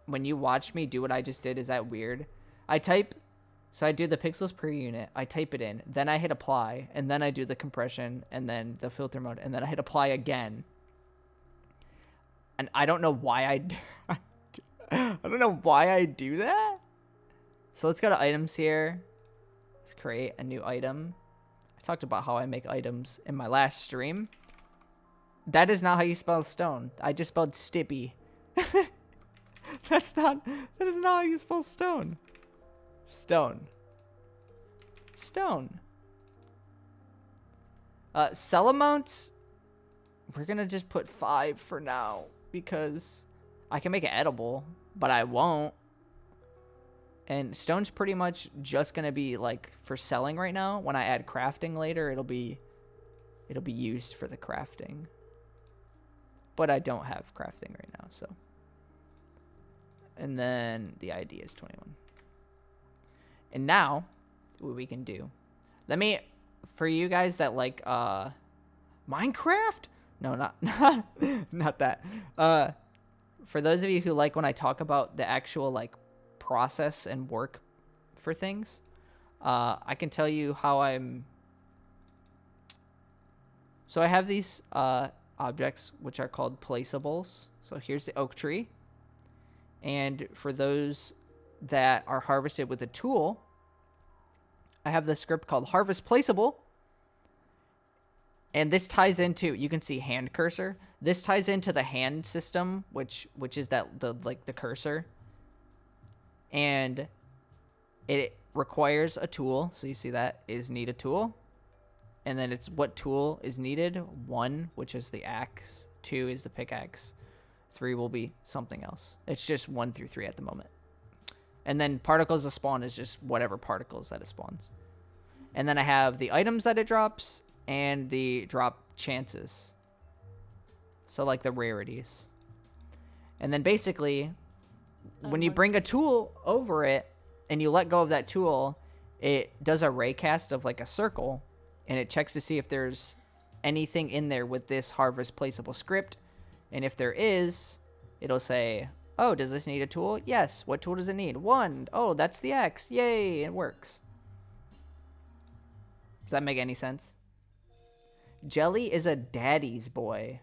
when you watch me do what I just did, is that weird? I type... So I do the pixels per unit, I type it in, then I hit apply, and then I do the compression, and then the filter mode, and then I hit apply again. And I don't know why I don't know why I do that. So let's go to items here. Let's create a new item. I talked about how I make items in my last stream. That is not how you spell stone. I just spelled stippy. That is not how you spell stone. Stone. Stone. Sell amounts. We're gonna just put 5 for now because I can make it edible, but I won't. And stone's pretty much just gonna be like for selling right now. When I add crafting later, it'll be used for the crafting. But I don't have crafting right now, so. And then the ID is 21. And now, what we can do. Let me, for you guys that like Minecraft? No, not that. For those of you who like when I talk about the actual like process and work for things, I can tell you how I'm. So I have these objects which are called placeables. So here's the oak tree. And for those that are harvested with a tool, I have this script called harvest placeable. And this ties into, you can see hand cursor. This ties into the hand system, which is the cursor. And it requires a tool. So you see that is need a tool. And then it's what tool is needed. 1, which is the axe. 2 is the pickaxe. 3 will be something else. It's just 1 through 3 at the moment. And then particles of spawn is just whatever particles that it spawns. And then I have the items that it drops and the drop chances. So like the rarities. And then basically, when you bring a tool over it and you let go of that tool, it does a ray cast of like a circle. And it checks to see if there's anything in there with this harvest placeable script. And if there is, it'll say, oh, does this need a tool? Yes. What tool does it need? 1. Oh, that's the X. Yay, it works. Does that make any sense? Jelly is a daddy's boy.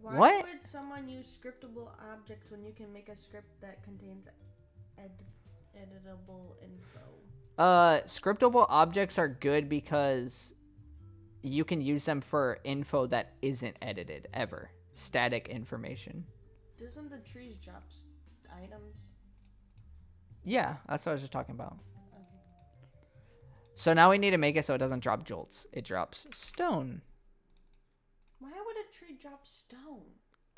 Why would someone use scriptable objects when you can make a script that contains editable info? Scriptable objects are good because you can use them for info that isn't edited ever. Static information. Doesn't the trees drop items? Yeah, that's what I was just talking about. Okay. So now we need to make it so it doesn't drop jolts. It drops stone. Why would a tree drop stone?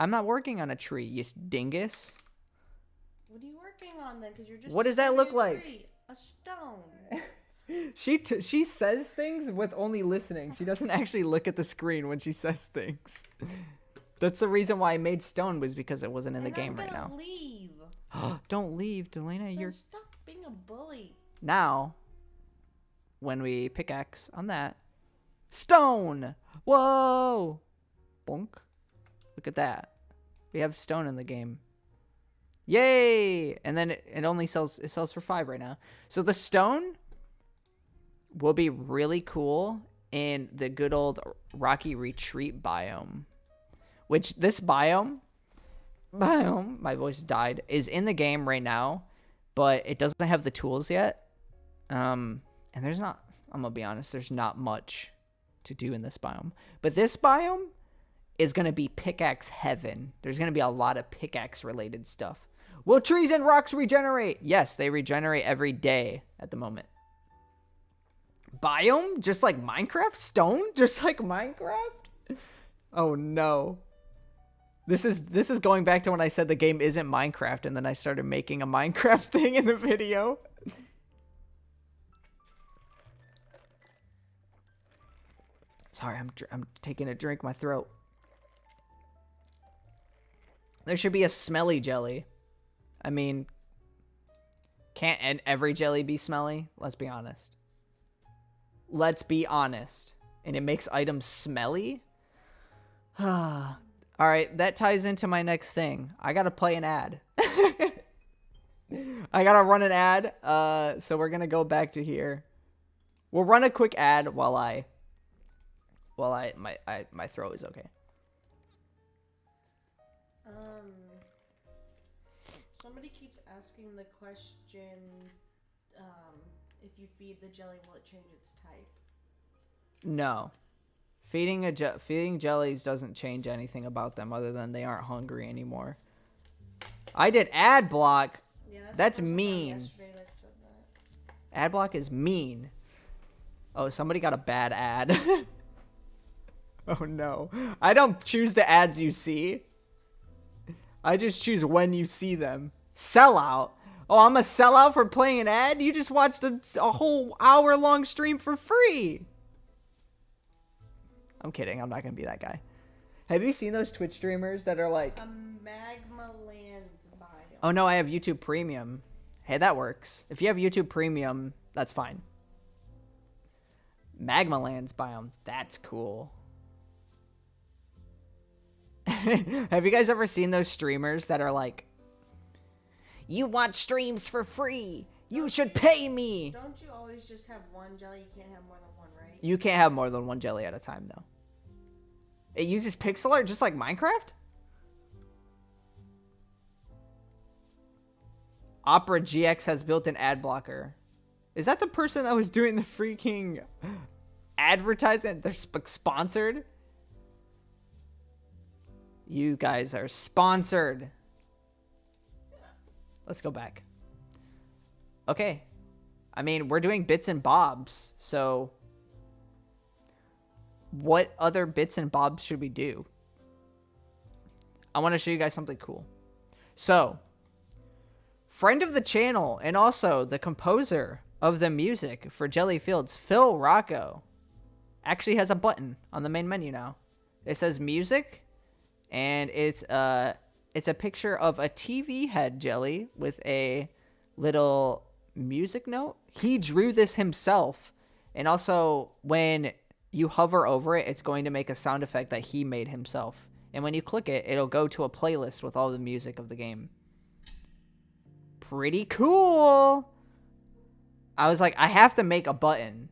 I'm not working on a tree, you dingus. What are you working on then? Because you're just. What does that look like? Tree, a stone. She says things with only listening. She doesn't actually look at the screen when she says things. That's the reason why I made stone, was because it wasn't in the game right now. Leave. Don't leave, Delana. You're stop being a bully. Now, when we pickaxe on that, stone. Whoa, bonk. Look at that. We have stone in the game. Yay! And then it only sells for 5 right now. So the stone will be really cool in the good old Rocky Retreat biome. Which this biome, my voice died, is in the game right now, but it doesn't have the tools yet. And there's not, I'm gonna be honest, there's not much to do in this biome. But this biome is gonna be pickaxe heaven. There's gonna be a lot of pickaxe related stuff. Will trees and rocks regenerate? Yes, they regenerate every day at the moment. Biome? Just like Minecraft? Stone? Just like Minecraft? Oh no. This is going back to when I said the game isn't Minecraft, and then I started making a Minecraft thing in the video. Sorry, I'm taking a drink, my throat. There should be a smelly jelly. I mean, can't every jelly be smelly? Let's be honest. Let's be honest. And it makes items smelly? Alright, that ties into my next thing. I gotta play an ad. I gotta run an ad. So we're gonna go back to here. We'll run a quick ad while my throat is okay. Somebody keeps asking the question, if you feed the jelly, will it change its type? No. Feeding jellies doesn't change anything about them other than they aren't hungry anymore. I did ad block. Yeah, that's mean. That said that. Ad block is mean. Oh, somebody got a bad ad. Oh no. I don't choose the ads you see. I just choose when you see them. Sellout. Oh, I'm a sellout for playing an ad? You just watched a whole hour-long stream for free. I'm kidding. I'm not going to be that guy. Have you seen those Twitch streamers that are like... A magma lands biome. Oh, no, I have YouTube Premium. Hey, that works. If you have YouTube Premium, that's fine. Magma Lands biome. That's cool. Have you guys ever seen those streamers that are like, you watch streams for free. You should pay me. Don't you always just have one jelly? You can't have more than one, right? You can't have more than one jelly at a time, though. It uses pixel art just like Minecraft? Opera GX has built an ad blocker. Is that the person that was doing the freaking advertisement? They're sponsored? You guys are sponsored. Let's go back. Okay. I mean, we're doing bits and bobs, so what other bits and bobs should we do? I want to show you guys something cool. So, friend of the channel and also the composer of the music for Jelly Fields, Phil Rocco, actually has a button on the main menu now. It says music, and it's a picture of a TV head jelly with a little music note. He drew this himself, and also when you hover over it, it's going to make a sound effect that he made himself. And when you click it, it'll go to a playlist with all the music of the game. Pretty cool. I was like, I have to make a button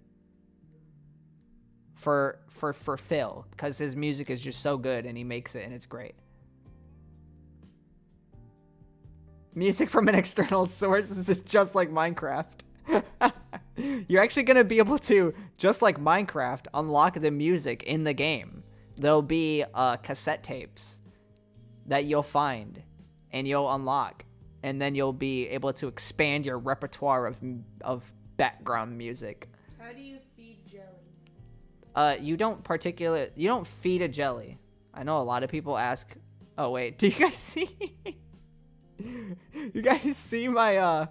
for Phil, because his music is just so good and he makes it and it's great. Music from an external source is just like Minecraft. You're actually going to be able to, just like Minecraft, unlock the music in the game. There'll be cassette tapes that you'll find and you'll unlock. And then you'll be able to expand your repertoire of background music. How do you feed jelly? You don't feed a jelly. I know a lot of people ask. Oh wait, do you guys see? You guys see my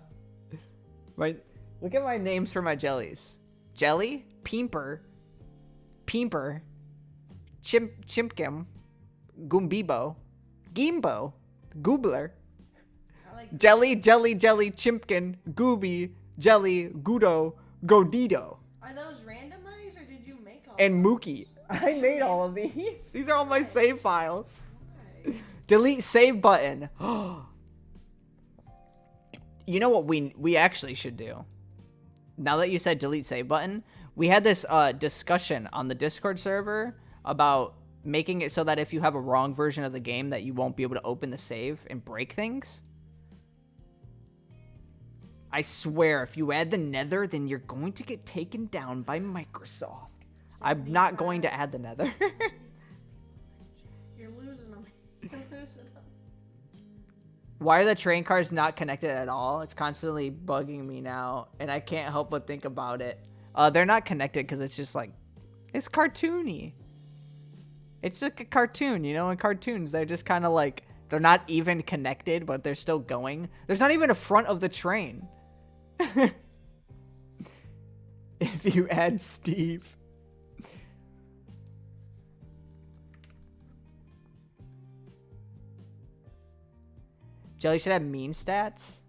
look at my names for my jellies. Jelly, Peemper, Chimpkim, Goombibo, Gimbo, Goobler. Jelly, Chimpkin, Gooby, Jelly, Gudo, Godido. Are those randomized or did you make all And of Mookie. I made all of these. These are all my save files. Okay. Delete save button. You know what we actually should do? Now that you said delete save button, we had this discussion on the Discord server about making it so that if you have a wrong version of the game that you won't be able to open the save and break things. I swear, if you add the nether, then you're going to get taken down by Microsoft. I'm not going to add the nether. You're losing them. You're losing them. Why are the train cars not connected at all? It's constantly bugging me now, and I can't help but think about it. They're not connected because it's just like, it's cartoony. It's like a cartoon, you know? In cartoons, they're just kind of like, they're not even connected, but they're still going. There's not even a front of the train. If you add Steve. Jelly should have mean stats.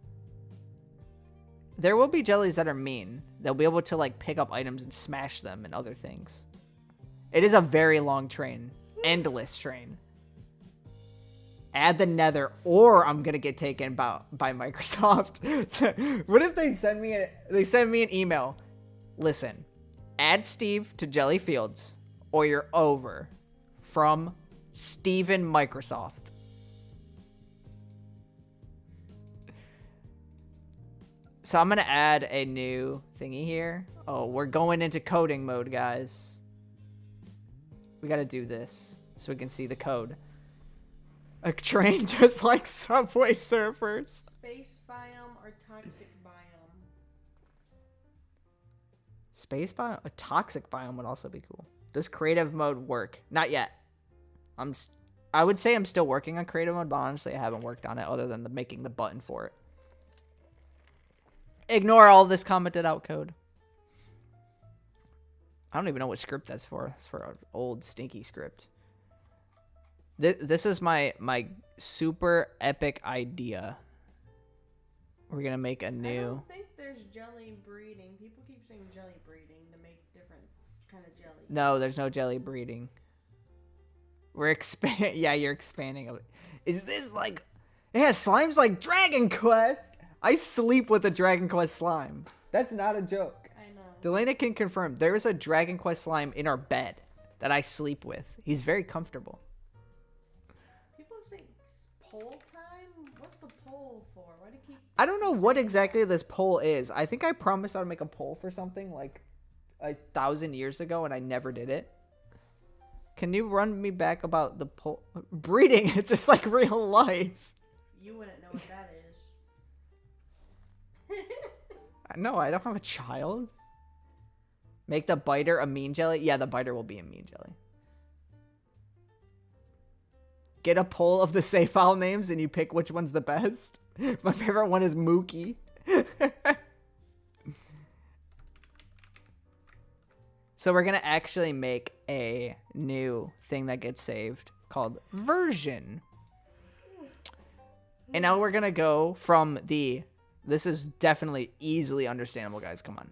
There will be jellies that are mean. They'll be able to like pick up items and smash them and other things. It is a very long train. Endless train. Add the nether, or I'm gonna get taken by Microsoft. So, what if they send me an email? Listen, add Steve to Jelly Fields, or you're over. From Steven Microsoft. So I'm gonna add a new thingy here. Oh, we're going into coding mode, guys. We gotta do this so we can see the code. A train just like Subway Surfers. Space biome or toxic biome? Space biome? A toxic biome would also be cool. Does creative mode work? Not yet. I would say I'm still working on creative mode, but honestly I haven't worked on it other than making the button for it. Ignore all this commented out code. I don't even know what script that's for. It's for an old stinky script. This is my super epic idea. We're gonna make a new. I don't think there's jelly breeding. People keep saying jelly breeding to make different kind of jelly. No, there's no jelly breeding. We're expand. Yeah, you're expanding. Is this like? Yeah, slime's like Dragon Quest. I sleep with a Dragon Quest slime. That's not a joke. I know. Delana can confirm there is a Dragon Quest slime in our bed. that I sleep with. He's very comfortable. People say poll time? What's the poll for? Why do you keep... I don't know what exactly this poll is. I think I promised I would make a poll for something like 1,000 years ago, and I never did it. Can you run me back about the poll? Breeding, it's just like real life. You wouldn't know what that is. No, I don't have a child. Make the biter a mean jelly? Yeah, the biter will be a mean jelly. Get a poll of the save file names and you pick which one's the best. My favorite one is Mookie. So we're going to actually make a new thing that gets saved called version. And now we're going to go from the... This is definitely easily understandable, guys. Come on.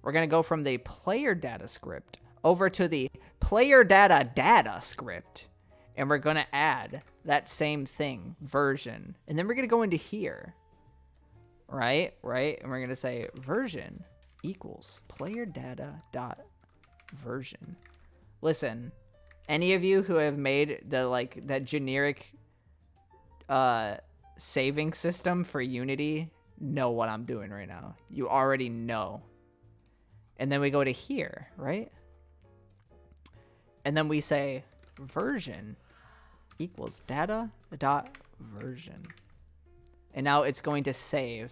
We're going to go from the player data script over to the player data script. And we're going to add that same thing, version. And then we're going to go into here. Right? And we're going to say version equals player data dot version. Listen, any of you who have made that generic saving system for Unity know what I'm doing right now. You already know. And then we go to here, right? And then we say version equals data dot version. And now it's going to save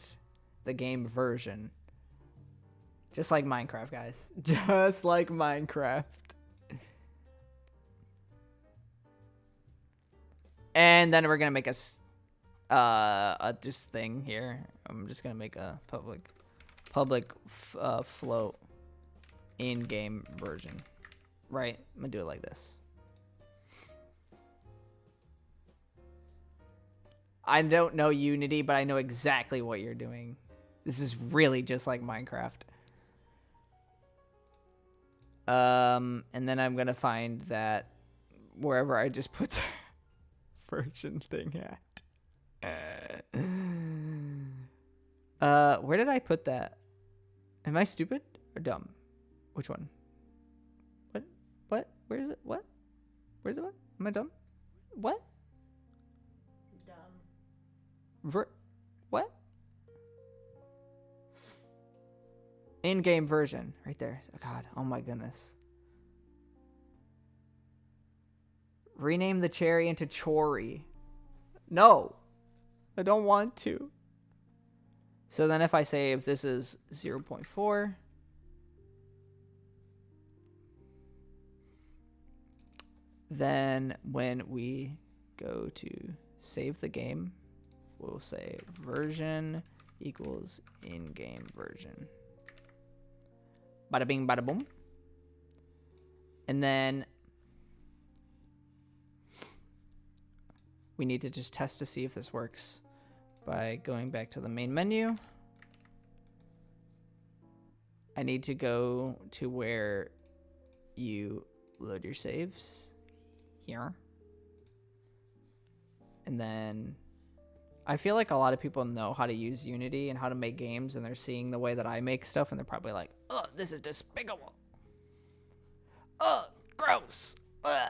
the game version. Just like Minecraft, guys. Just like Minecraft. And then we're going to make this thing here. I'm just going to make a public float in-game version. Right? I'm going to do it like this. I don't know Unity, but I know exactly what you're doing. This is really just like Minecraft. And then I'm going to find that wherever I just put the version thing at. Where did I put that? Am I stupid or dumb? Which one? What? Where is it? What? Where's it? What? Am I dumb? What? Dumb. What? In-game version. Right there. Oh, God. Oh, my goodness. Rename the cherry into Chori. No. I don't want to. So then if I say if this is 0.4... then when we go to save the game, we'll say version equals in-game version. Bada bing, bada boom. And then we need to just test to see if this works by going back to the main menu. I need to go to where you load your saves. Here. And then I feel like a lot of people know how to use Unity and how to make games, and they're seeing the way that I make stuff, and they're probably like, oh, this is despicable. Oh, gross. Blah.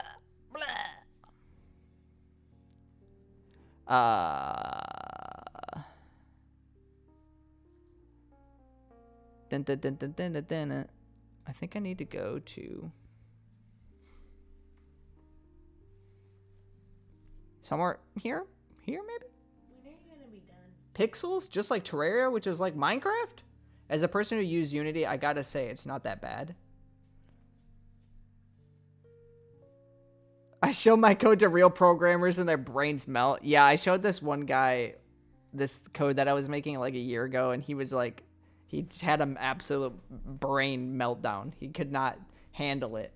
I think I need to go to somewhere here? Here, maybe? When are you gonna be done? Pixels? Just like Terraria, which is like Minecraft? As a person who used Unity, I gotta say it's not that bad. I show my code to real programmers and their brains melt. Yeah, I showed this one guy this code that I was making like a year ago, and he was like, he had an absolute brain meltdown. He could not handle it.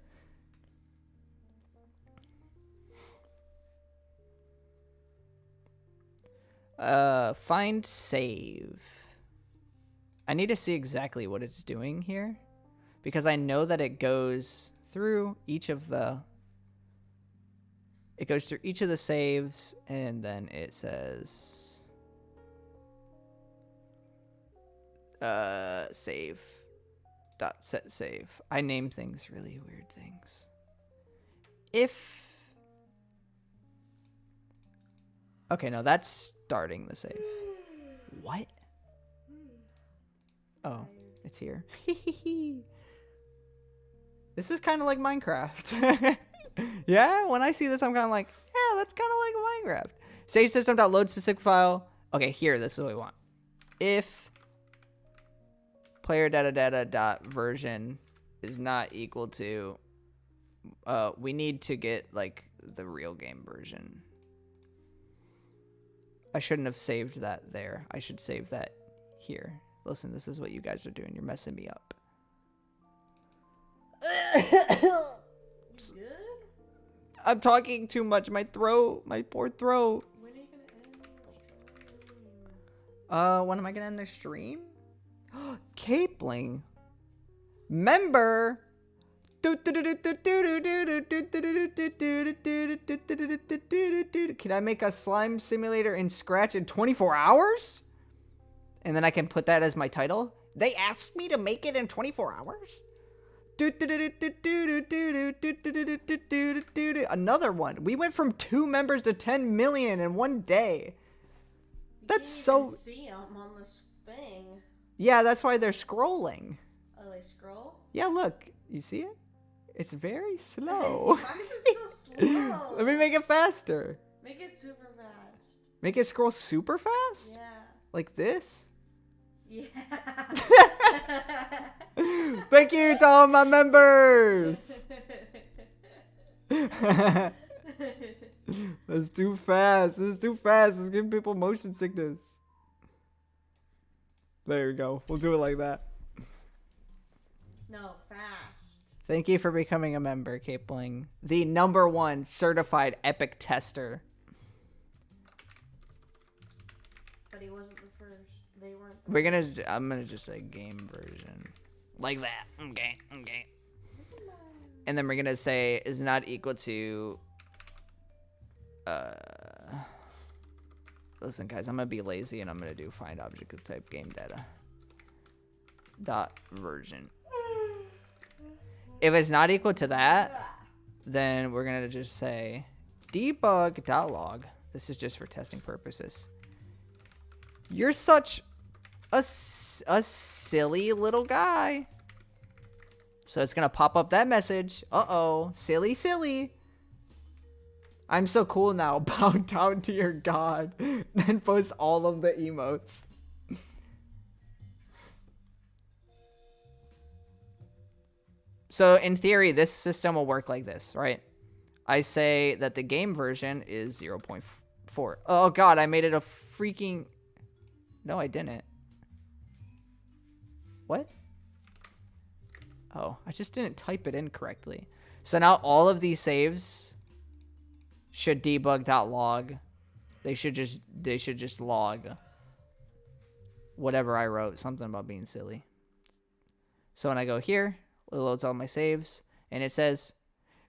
Find save. I need to see exactly what it's doing here, because I know that it goes through each of the saves, and then it says save dot set save. I name things really weird things. if... Okay, no, that's starting the save. What? Oh, it's here. This is kind of like Minecraft. Yeah, when I see this, I'm kind of like, yeah, that's kind of like Minecraft. Save system.load specific file. Okay, here, this is what we want. If player data dot version is not equal to, we need to get like the real game version. I shouldn't have saved that there. I should save that here. Listen, this is what you guys are doing. You're messing me up. Good? I'm talking too much. My throat, my poor throat. When are you gonna end your stream? When am I gonna end the stream? Capling. Member. Can I make a slime simulator in Scratch in 24 hours? And then I can put that as my title? They asked me to make it in 24 hours? Another one. We went from 2 members to 10 million in one day. That's so... You see them on this thing. Yeah, that's why they're scrolling. Oh, they scroll? Yeah, look. You see it? It's very slow. Why is it so slow? Let me make it faster. Make it super fast. Make it scroll super fast? Yeah. Like this? Yeah. Thank you to all my members. That's too fast. This is too fast. It's giving people motion sickness. There you go. We'll do it like that. No, fast. Thank you for becoming a member, Capling. The #1 certified epic tester. But he wasn't the first. They weren't. I'm gonna just say game version. Like that. Okay. And then we're gonna say is not equal to listen guys, I'm gonna be lazy and I'm gonna do find object of type game data dot version. If it's not equal to that, then we're gonna just say debug.log. This is just for testing purposes. You're such a silly little guy. So it's gonna pop up that message. Uh-oh, silly. I'm so cool now. Bow down to your god. Then post all of the emotes. So in theory, this system will work like this, right? I say that the game version is 0.4. Oh god, I made it a freaking... No, I didn't. What? Oh, I just didn't type it in correctly. So now all of these saves should debug.log. They should just log whatever I wrote, something about being silly. So when I go here, it loads all my saves, and it says,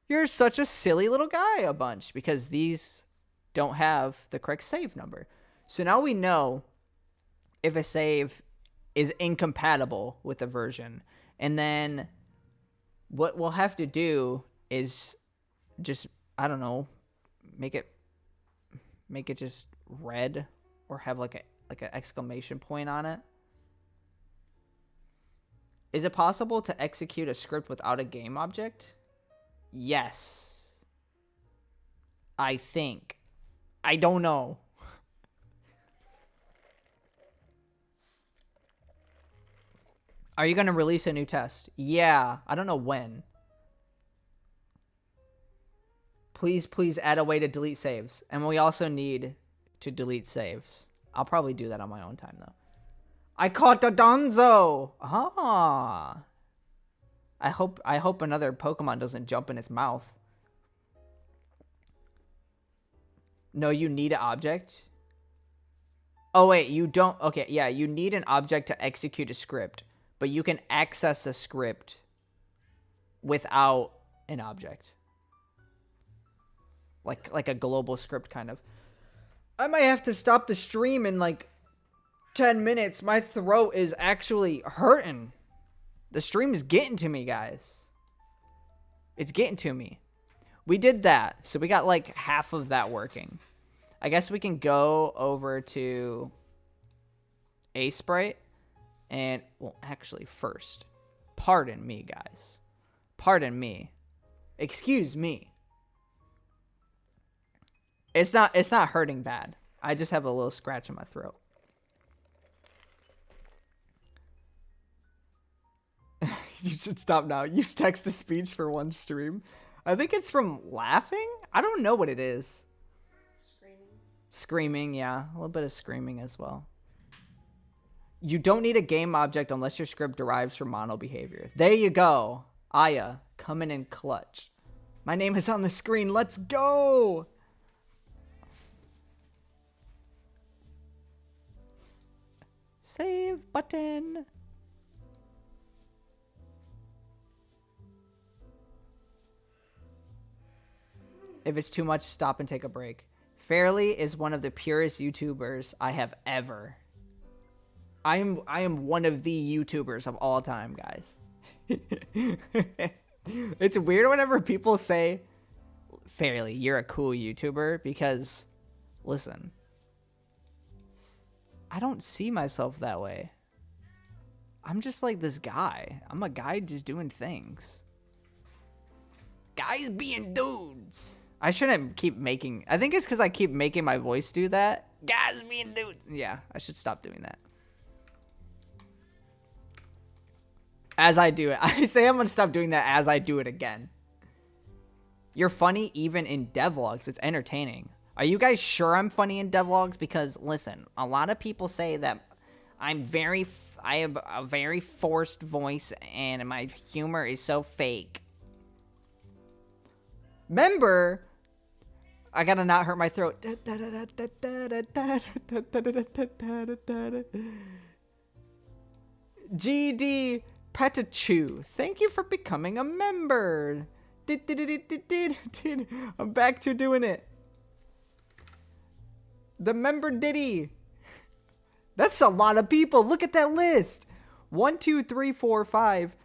"You're such a silly little guy," a bunch, because these don't have the correct save number. So now we know if a save is incompatible with the version. And then what we'll have to do is just, I don't know, make it just red or have like an exclamation point on it. Is it possible to execute a script without a game object? Yes. I think. I don't know. Are you going to release a new test? Yeah. I don't know when. Please add a way to delete saves. And we also need to delete saves. I'll probably do that on my own time, though. I caught the Donzo! Ah. I hope another Pokemon doesn't jump in its mouth. No, you need an object? Oh, wait, you don't... Okay, yeah, you need an object to execute a script. But you can access a script without an object. Like a global script, kind of. I might have to stop the stream in, 10 minutes. My throat is actually hurting. The stream is getting to me, guys. It's getting to me. We did that. So we got like half of that working. I guess we can go over to A Sprite. And, well, actually, first, pardon me, guys. Pardon me. Excuse me. It's not hurting bad. I just have a little scratch in my throat. You should stop now. Use text-to-speech for one stream. I think it's from laughing? I don't know what it is. Screaming, yeah. A little bit of screaming as well. You don't need a game object unless your script derives from mono behavior. There you go. Aya, coming in clutch. My name is on the screen. Let's go. Save button. If it's too much, stop and take a break. Fairlii is one of the purest YouTubers I have ever. I am one of the YouTubers of all time, guys. It's weird whenever people say, Fairlii, you're a cool YouTuber, because, listen, I don't see myself that way. I'm just like this guy. I'm a guy just doing things. Guys being dudes. I shouldn't keep making... I think it's because I keep making my voice do that. Guys being dudes. Yeah, I should stop doing that. As I do it. I say I'm going to stop doing that as I do it again. You're funny even in devlogs. It's entertaining. Are you guys sure I'm funny in devlogs? Because, listen, a lot of people say that I have a very forced voice and my humor is so fake. Remember, I gotta not hurt my throat. GD Petachu, thank you for becoming a member. I'm back to doing it. The member Diddy. That's a lot of people. Look at that list. 1, 2, 3, 4, 5,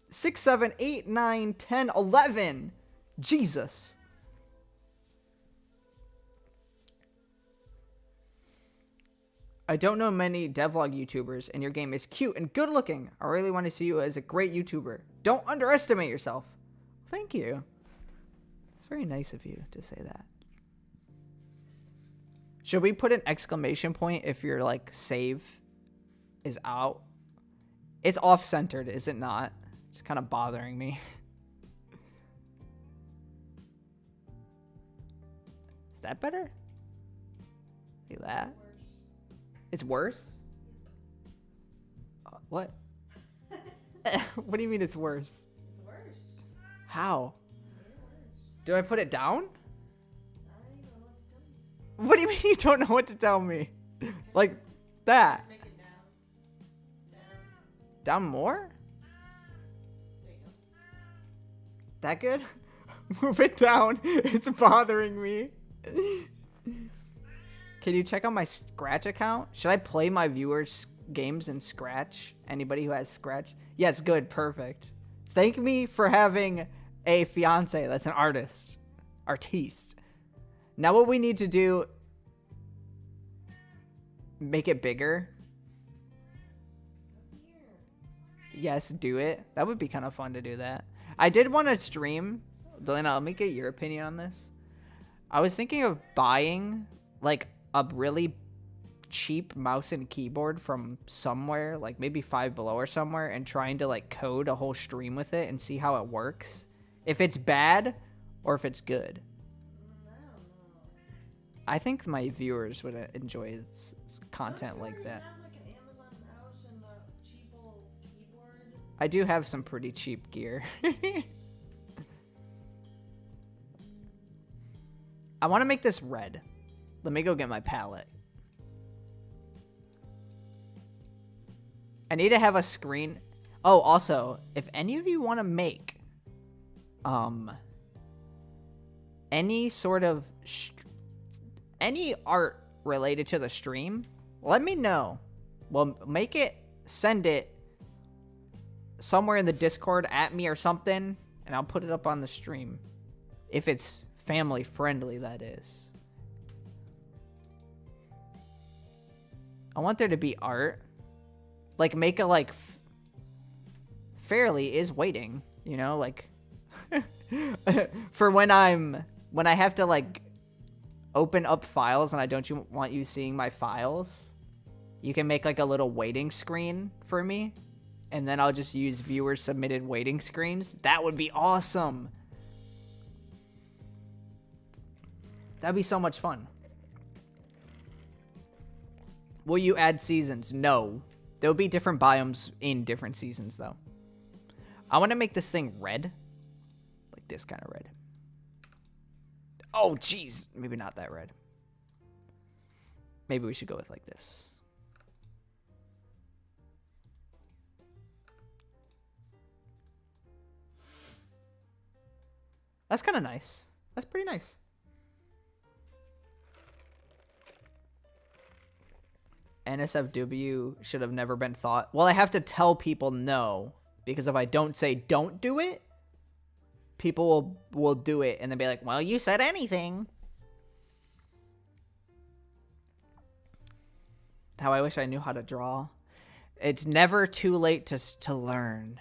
6, 7, 8, 9, 10, 11. Jesus. I don't know many devlog YouTubers, and your game is cute and good looking. I really want to see you as a great YouTuber. Don't underestimate yourself. Thank you. It's very nice of you to say that. Should we put an exclamation point if your like save is out? It's off-centered, is it not? It's kind of bothering me. Is that better? See that? It's worse? What? What do you mean it's worse? It's worse. How? Worse. Do I put it down? I don't know what to tell you. What do you mean you don't know what to tell me? Like that. Just make it down. Down more? There you go. That good? Move it down. It's bothering me. Can you check out my Scratch account? Should I play my viewers' games in Scratch? Anybody who has Scratch? Yes, good, perfect. Thank me for having a fiance that's an artist. Artiste. Now what we need to do... Make it bigger. Yes, do it. That would be kind of fun to do that. I did want to stream. Delana, let me get your opinion on this. I was thinking of buying, like, a really cheap mouse and keyboard from somewhere, like maybe Five Below or somewhere, and trying to like code a whole stream with it and see how it works. If it's bad or if it's good. I don't know. I think my viewers would enjoy content like that. Have like an Amazon mouse and a cheap old keyboard. I do have some pretty cheap gear. I want to make this red. Let me go get my palette. I need to have a screen. Oh, also, if any of you want to make any sort of any art related to the stream, let me know. We'll make it, send it somewhere in the Discord at me or something, and I'll put it up on the stream. If it's family friendly, that is. I want there to be art. Like, make a, like, Fairlii is waiting, you know, like, for when I have to, like, open up files and I don't want you seeing my files, you can make, like, a little waiting screen for me, and then I'll just use viewer submitted waiting screens. That would be awesome. That'd be so much fun. Will you add seasons? No. There'll be different biomes in different seasons, though. I want to make this thing red. Like this kind of red. Oh, jeez. Maybe not that red. Maybe we should go with like this. That's kind of nice. That's pretty nice. NSFW should have never been thought. Well, I have to tell people no, because if I don't say don't do it, people will do it and then be like, well, you said anything. How I wish I knew how to draw. It's never too late to learn.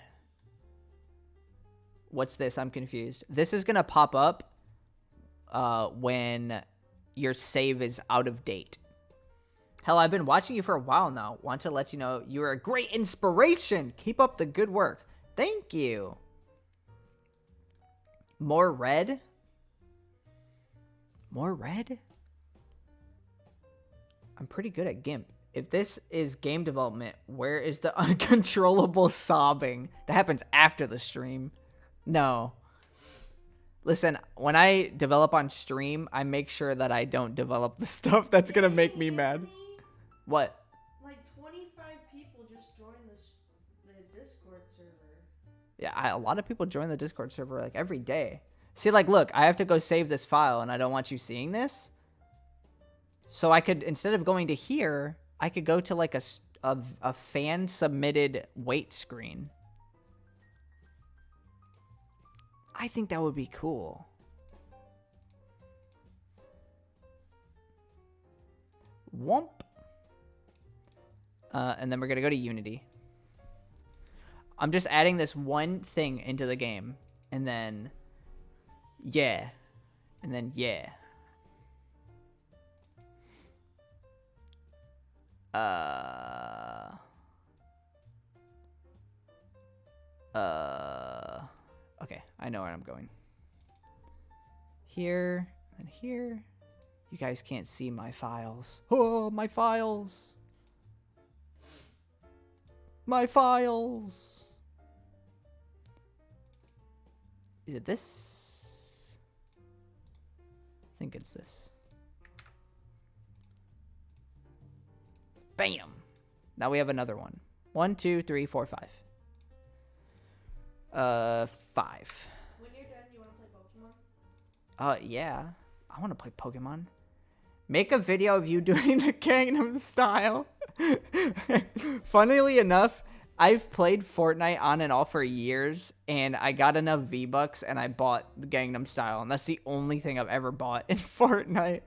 What's this? I'm confused. This is going to pop up when your save is out of date. Hell, I've been watching you for a while now. Want to let you know you're a great inspiration. Keep up the good work. Thank you. More red? More red? I'm pretty good at GIMP. If this is game development, where is the uncontrollable sobbing? That happens after the stream. No. Listen, when I develop on stream, I make sure that I don't develop the stuff that's going to make me mad. What? Like 25 people just joined the Discord server. Yeah, a lot of people join the Discord server like every day. See, like, look, I have to go save this file and I don't want you seeing this. So I could, instead of going to here, I could go to like a fan submitted wait screen. I think that would be cool. Womp. And then we're going to go to Unity. I'm just adding this one thing into the game. And then, yeah. And then, yeah. Okay, I know where I'm going. Here, and here. You guys can't see my files. Oh, my files. My files. Is it this? I think it's this. Bam. Now we have another one. 1, 2, 3, 4, 5. 5. When you're done, you want to play Pokemon? Yeah. I want to play Pokemon. Make a video of you doing the Gangnam Style. Funnily enough, I've played Fortnite on and off for years, and I got enough V-Bucks, and I bought the Gangnam Style, and that's the only thing I've ever bought in Fortnite.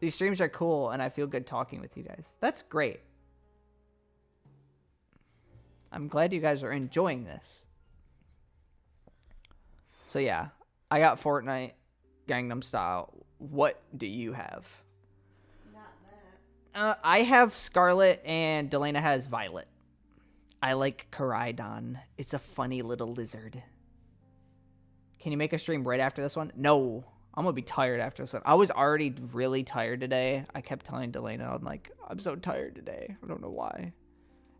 These streams are cool, and I feel good talking with you guys. That's great. I'm glad you guys are enjoying this. So yeah, I got Fortnite, Gangnam Style. What do you have? Not that. I have Scarlet, and Delana has Violet. I like Koraidon. It's a funny little lizard. Can you make a stream right after this one? No. I'm going to be tired after this one. I was already really tired today. I kept telling Delana, I'm like, I'm so tired today. I don't know why.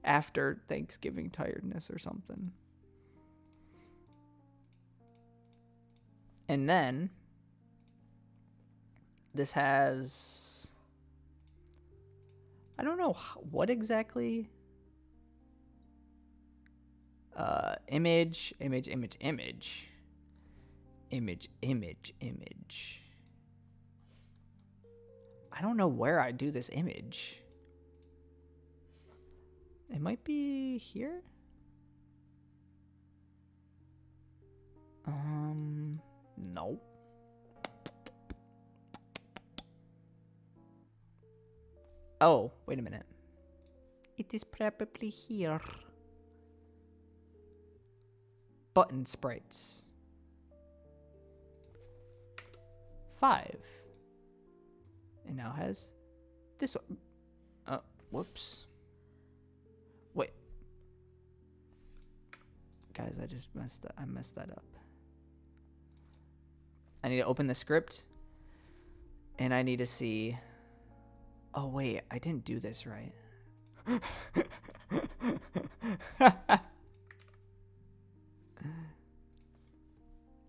After Thanksgiving tiredness or something. And then this has, I don't know what exactly. Image. I don't know where I do this image. It might be here. No. Oh, wait a minute. It is probably here. Button sprites. 5. It now has this one. Whoops. Wait. Guys, I just messed that. I messed that up. I need to open the script. And I need to see. Oh, wait. I didn't do this right.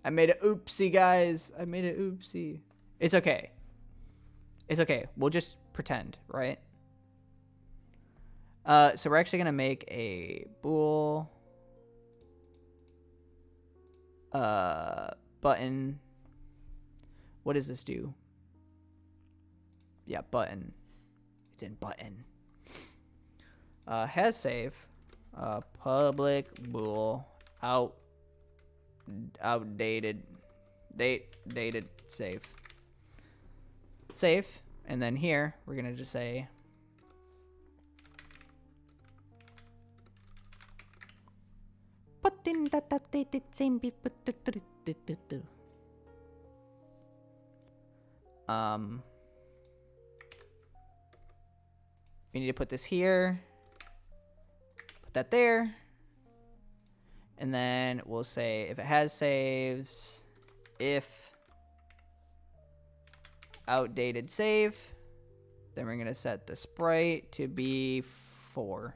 I made an oopsie, guys. I made an oopsie. It's okay. It's okay. We'll just pretend, right? So we're actually going to make a bool button. What does this do? Yeah, button. It's in button. Has save. Public bool outdated dated save. Save. And then here we're gonna just say button that updated same we need to put this here, put that there, and then we'll say if it has saves, if outdated save, then we're gonna set the sprite to be 4.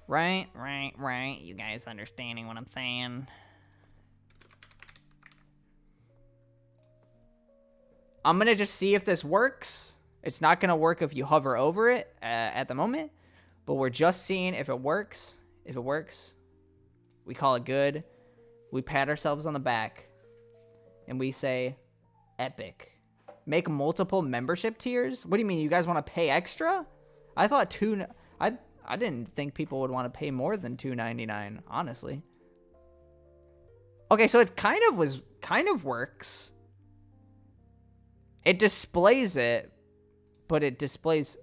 Right. You guys understanding what I'm saying? I'm gonna just see if this works. It's not gonna work if you hover over it at the moment, but we're just seeing if it works. If it works, we call it good. We pat ourselves on the back, and we say, epic. Make multiple membership tiers? What do you mean? You guys want to pay extra? I thought I didn't think people would want to pay more than $2.99, honestly. Okay, so it kind of works. It displays it, but it displays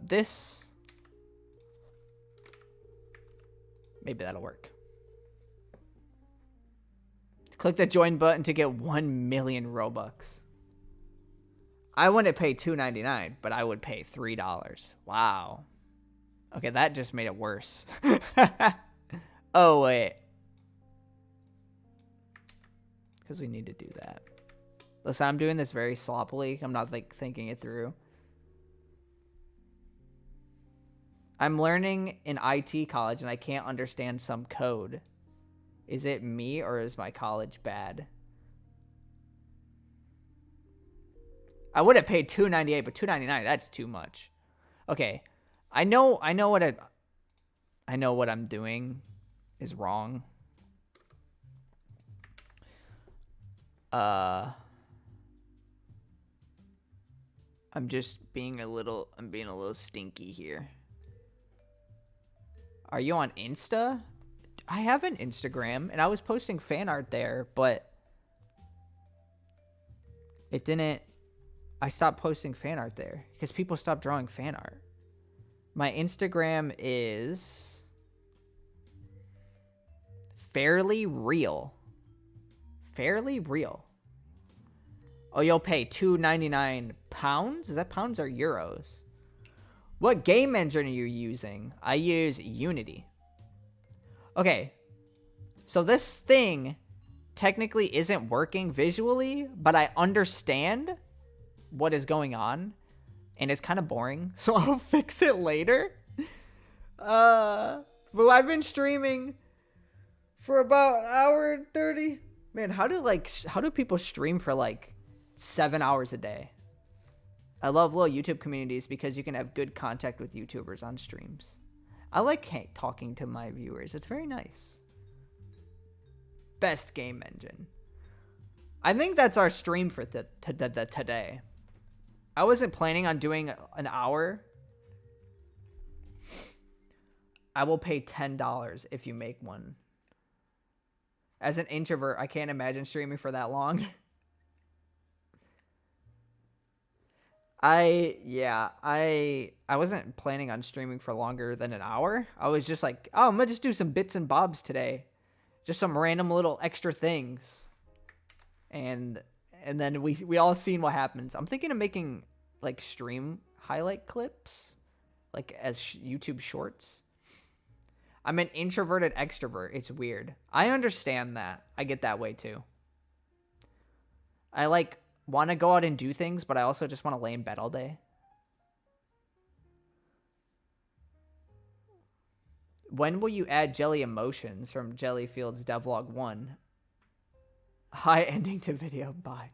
this. Maybe that'll work. Click the join button to get 1 million Robux. I wouldn't pay $2.99, but I would pay $3. Wow. Okay, that just made it worse. Oh, wait. Because we need to do that. Listen, I'm doing this very sloppily. I'm not like thinking it through. I'm learning in IT college and I can't understand some code. Is it me or is my college bad? I would have paid $2.98, but $2.99, that's too much. Okay. I know what I'm doing is wrong. I'm being a little stinky here. Are you on Insta? I have an Instagram, and I was posting fan art there, but it didn't. I stopped posting fan art there because people stopped drawing fan art. My Instagram is Fairlii Real. Fairlii Real. Oh, you'll pay £2.99 pounds? Is that pounds or euros? What game engine are you using? I use Unity. Okay, so this thing technically isn't working visually, but I understand what is going on, and it's kind of boring, so I'll fix it later. But I've been streaming for about an hour and 30. Man, how do people stream for like 7 hours a day? I love little YouTube communities because you can have good contact with YouTubers on streams. I like talking to my viewers. It's very nice. Best game engine. I think that's our stream for today. I wasn't planning on doing an hour. I will pay $10 if you make one. As an introvert, I can't imagine streaming for that long. I wasn't planning on streaming for longer than an hour. I was just like, oh, I'm gonna just do some bits and bobs today. Just some random little extra things. And then we all seen what happens. I'm thinking of making like stream highlight clips, like as YouTube shorts. I'm an introverted extrovert. It's weird. I understand that. I get that way too. I like want to go out and do things, but I also just want to lay in bed all day. When will you add jelly emotions from Jellyfield's Devlog 1? Hi, ending to video. Bye.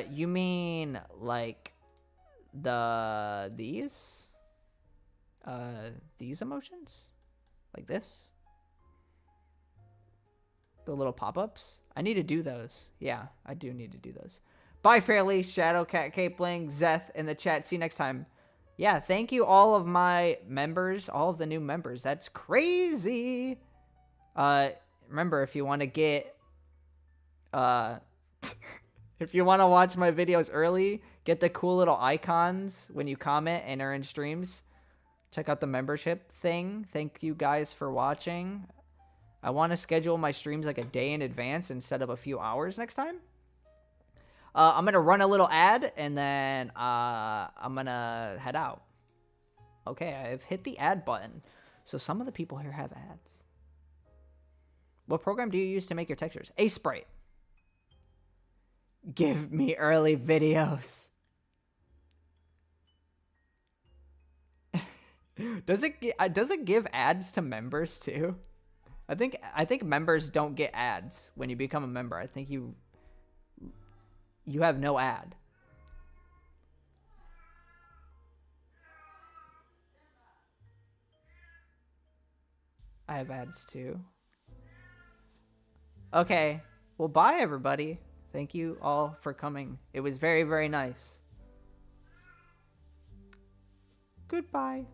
You mean like these emotions? Like this? The little pop-ups? I need to do those. Yeah, I do need to do those. Bye, Fairlii, Shadowcat, Capling, Zeth in the chat. See you next time. Yeah, thank you all of my members, all of the new members. That's crazy. Remember, if you want to get... if you want to watch my videos early, get the cool little icons when you comment and are in streams. Check out the membership thing. Thank you guys for watching. I want to schedule my streams like a day in advance instead of a few hours next time. I'm going to run a little ad, and then I'm going to head out. Okay, I've hit the ad button. So some of the people here have ads. What program do you use to make your textures? Sprite. Give me early videos. Does it give ads to members too? I think members don't get ads when you become a member. I think you have no ad. I have ads too. Okay. Well, bye everybody. Thank you all for coming. It was very, very nice. Goodbye.